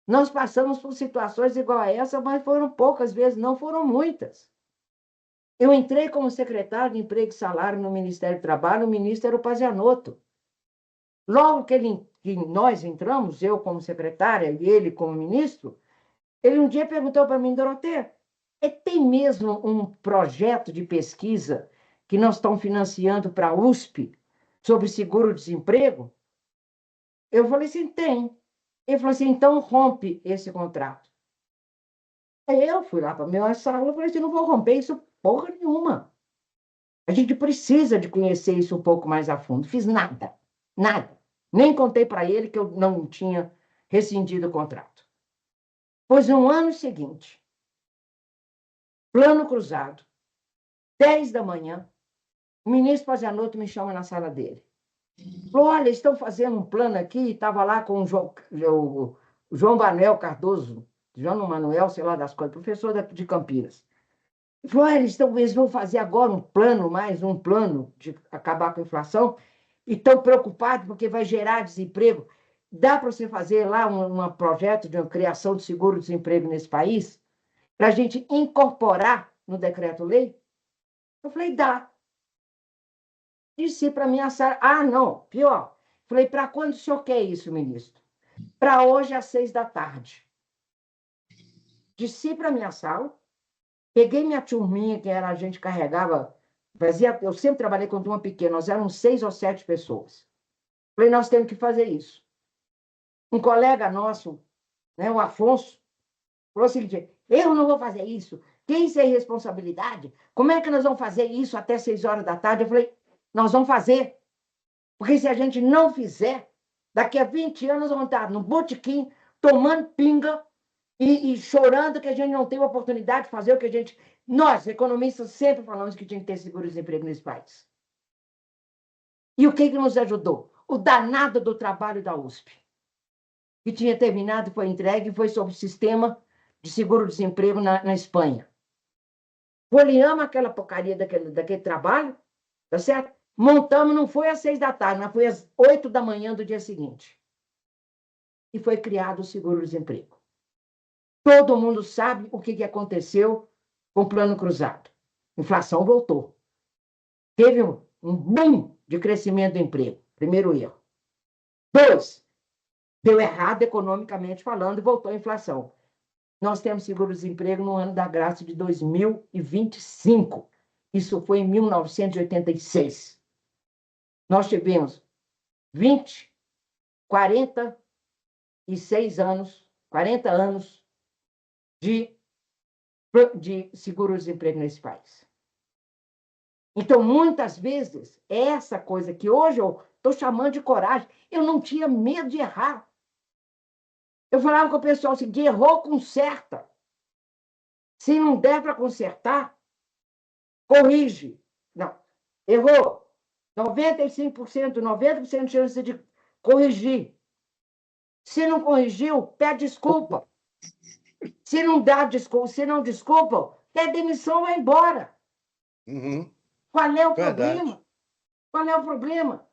Nós passamos por situações igual a essa, mas foram poucas vezes, não foram muitas. Eu entrei como secretário de Emprego e Salário no Ministério do Trabalho, o ministro era o Pazianotto. Logo que nós entramos, eu como secretária e ele como ministro, ele um dia perguntou para mim, Doroteia, tem mesmo um projeto de pesquisa que nós estamos financiando para a USP sobre seguro-desemprego? Eu falei assim, tem. Ele falou assim, então rompe esse contrato. Aí eu fui lá para a minha sala e falei assim, não vou romper isso porra nenhuma. A gente precisa de conhecer isso um pouco mais a fundo. Fiz nada, nada. Nem contei para ele que eu não tinha rescindido o contrato. Pois no ano seguinte, plano cruzado, 10 da manhã, o ministro Pazianotto me chama na sala dele. Falou, olha, estão fazendo um plano aqui, estava lá com o João Manuel Cardoso, João Manuel, sei lá das coisas, professor de Campinas. Ele falou, eles vão fazer agora mais um plano de acabar com a inflação, e estão preocupados porque vai gerar desemprego. Dá para você fazer lá um projeto de uma criação de seguro-desemprego nesse país? Para a gente incorporar no decreto-lei? Eu falei, dá. Disse para mim, não, pior. Falei, para quando o senhor quer isso, ministro? Para hoje, às 6 da tarde. Desci para minha sala, peguei minha turminha, que era a gente carregava, eu sempre trabalhei com turma pequena, nós éramos 6 ou 7 pessoas. Falei, nós temos que fazer isso. Um colega nosso, né, o Afonso, falou o seguinte, eu não vou fazer isso, quem tem responsabilidade? Como é que nós vamos fazer isso até 6 horas da tarde? Eu falei, nós vamos fazer, porque se a gente não fizer, daqui a 20 anos nós vamos estar no botequim, tomando pinga e chorando que a gente não tem a oportunidade de fazer o que a gente... Nós, economistas, sempre falamos que tinha que ter seguro-desemprego nesse país. E o que nos ajudou? O danado do trabalho da USP, que tinha terminado, foi entregue e foi sob o sistema de seguro-desemprego na Espanha. Poliamos aquela porcaria daquele trabalho, tá certo? Montamos, não foi às 6 da tarde, mas foi às 8 da manhã do dia seguinte. E foi criado o seguro-desemprego. Todo mundo sabe o que aconteceu com o plano cruzado. A inflação voltou. Teve um boom de crescimento do emprego. Primeiro erro. Dois, deu errado economicamente falando e voltou a inflação. Nós temos seguro-desemprego no ano da graça de 2025. Isso foi em 1986. Nós tivemos 20, 46 anos, 40 anos de seguro-desemprego nesse país. Então, muitas vezes, é essa coisa que hoje eu estou chamando de coragem. Eu não tinha medo de errar. Eu falava com o pessoal assim, que errou, conserta. Se não der para consertar, corrige. Não, errou. 95%, 90% de chance de corrigir. Se não corrigiu, pede desculpa. Se não dá desculpa, se não desculpa, pede demissão, vai embora. Uhum. Qual é o Verdade. problema? Qual é o problema?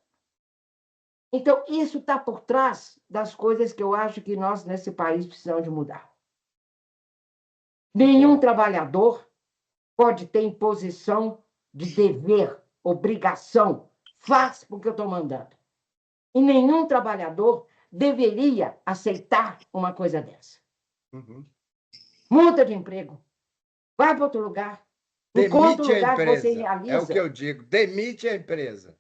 Então, isso está por trás das coisas que eu acho que nós, nesse país, precisamos de mudar. Nenhum trabalhador pode ter imposição de dever, obrigação. Faz porque eu estou mandando. E nenhum trabalhador deveria aceitar uma coisa dessa. Uhum. Muda de emprego. Vai para outro lugar. Encontra o Demite a lugar que você empresa. realiza. É o que eu digo. Demite a empresa.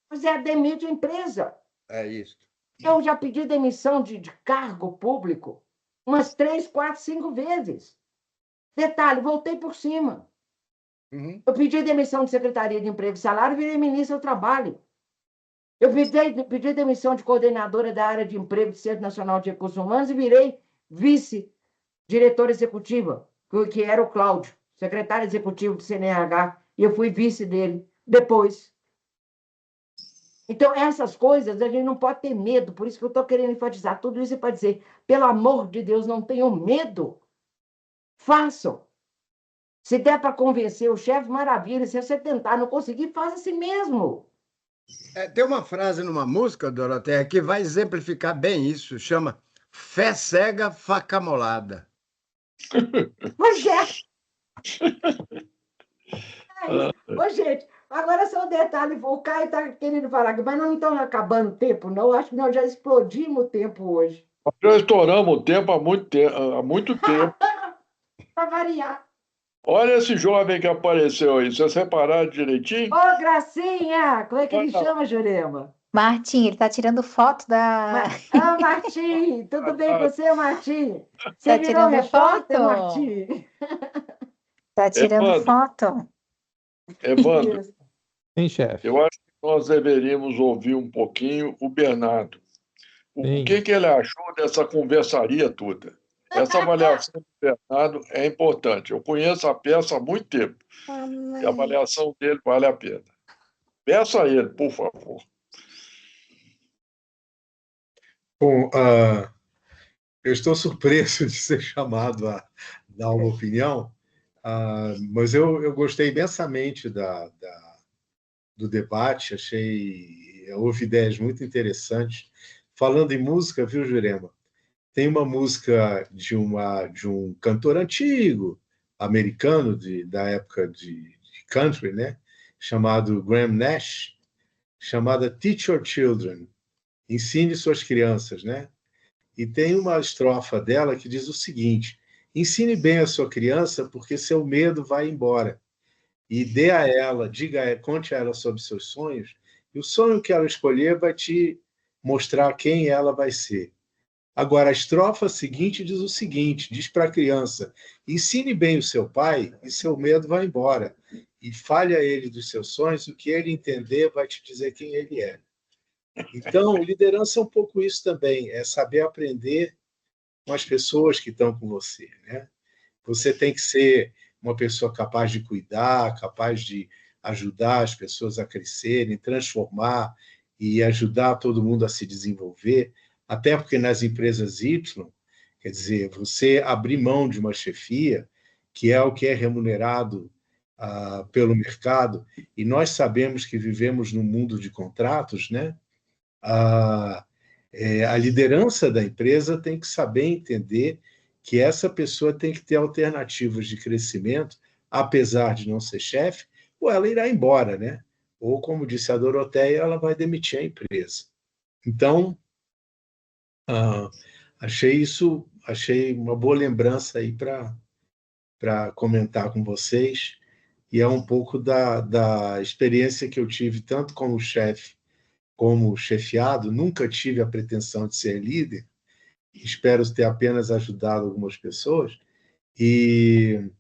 Mas demite a empresa. É isso. Eu já pedi demissão de cargo público umas 3, 4, 5 vezes. Detalhe, voltei por cima. Uhum. Eu pedi demissão de Secretaria de Emprego e Salário e virei ministra do Trabalho. Eu pedi demissão de coordenadora da área de emprego do Centro Nacional de Recursos Humanos e virei vice-diretora executiva, que era o Cláudio, secretário executivo do CNH, e eu fui vice dele depois. Então, essas coisas a gente não pode ter medo, por isso que eu estou querendo enfatizar tudo isso para dizer, pelo amor de Deus, não tenham medo. Façam. Se der para convencer o chefe, maravilha. Se você tentar não conseguir, faça assim mesmo. Tem uma frase numa música, Doroteia, que vai exemplificar bem isso. Chama Fé Cega, Faca Molada. Pois é. Ô, gente, agora só um detalhe. O Caio está querendo falar, mas não estão acabando o tempo, não. Acho que nós já explodimos o tempo hoje. Já estouramos o tempo há muito tempo. Para variar. Olha esse jovem que apareceu aí. Vocês repararam direitinho? Ô, Gracinha! Como é que ele chama, Jurema? Martim, ele tá tirando foto da. Martim! Tudo bem com você, Martim? Você Tá virou tirando repórter, foto? Martim? Tá tirando Evandro. foto? Evandro, Isso. Sim, chefe. eu acho que nós deveríamos ouvir um pouquinho o Bernardo. O Sim. que ele achou dessa conversaria toda? Essa avaliação do Bernardo é importante. Eu conheço a peça há muito tempo e a avaliação dele vale a pena. Peça a ele, por favor. Bom, eu estou surpreso de ser chamado a dar uma opinião, mas eu gostei imensamente do debate, houve ideias muito interessantes. Falando em música, viu, Jurema? Tem uma música de um cantor antigo, americano, da época de country, né? Chamado Graham Nash, chamada Teach Your Children, ensine suas crianças, né? E tem uma estrofa dela que diz o seguinte: ensine bem a sua criança, porque seu medo vai embora. E dê a ela, conte a ela sobre seus sonhos, e o sonho que ela escolher vai te mostrar quem ela vai ser. Agora, a estrofa seguinte diz o seguinte: diz para a criança, ensine bem o seu pai, e seu medo vai embora. E fale a ele dos seus sonhos, o que ele entender vai te dizer quem ele é. Então, liderança é um pouco isso também, é saber aprender com as pessoas que estão com você, né? Você tem que ser uma pessoa capaz de cuidar, capaz de ajudar as pessoas a crescerem, transformar e ajudar todo mundo a se desenvolver, até porque nas empresas Y, quer dizer, você abrir mão de uma chefia, que é o que é remunerado pelo mercado, e nós sabemos que vivemos num mundo de contratos, né? A liderança da empresa tem que saber entender que essa pessoa tem que ter alternativas de crescimento, apesar de não ser chefe, ou ela irá embora, né? Ou, como disse a Doroteia, ela vai demitir a empresa. Então, Achei uma boa lembrança aí para comentar com vocês, e é um pouco da experiência que eu tive tanto como chefe como chefiado. Nunca tive a pretensão de ser líder, espero ter apenas ajudado algumas pessoas, e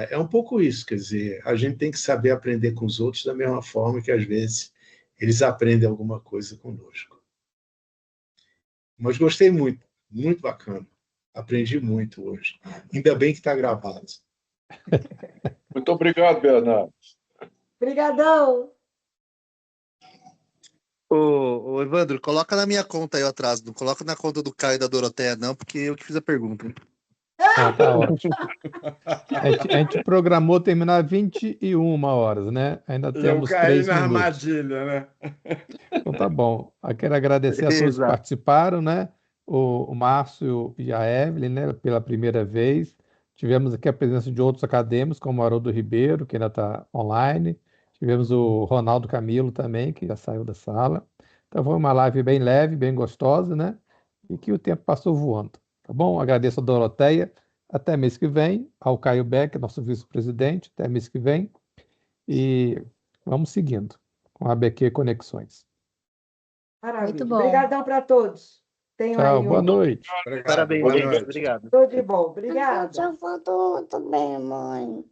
é um pouco isso, quer dizer, a gente tem que saber aprender com os outros da mesma forma que, às vezes, eles aprendem alguma coisa conosco. Mas gostei muito, muito bacana. Aprendi muito hoje. Ainda bem que está gravado. Muito obrigado, Bernardo. Obrigadão. Ô, Evandro, coloca na minha conta aí o atraso. Não coloca na conta do Caio e da Doroteia, não, porque eu que fiz a pergunta. Tá ótimo. A gente programou terminar 21 horas, né? Ainda Eu temos caí 3 na minutos. armadilha, né? Então tá bom. Eu quero agradecer a todos que Exato. participaram, né? O Márcio e a Evelyn, né? Pela primeira vez. Tivemos aqui a presença de outros acadêmicos, como o Haroldo Ribeiro, que ainda está online. Tivemos o Ronaldo Camilo também, que já saiu da sala. Então foi uma live bem leve, bem gostosa, né? E que o tempo passou voando, tá bom? Agradeço a Doroteia. Até mês que vem. Ao Caio Beck, nosso vice-presidente. Até mês que vem. E vamos seguindo com a ABQ Conexões. Maravilha. Muito bom. Obrigadão para todos. Tenham Tchau, aí boa noite. Obrigado. Parabéns, Boa gente. noite. Obrigado. tudo de bom. Obrigada. Já faltou muito bem, mãe.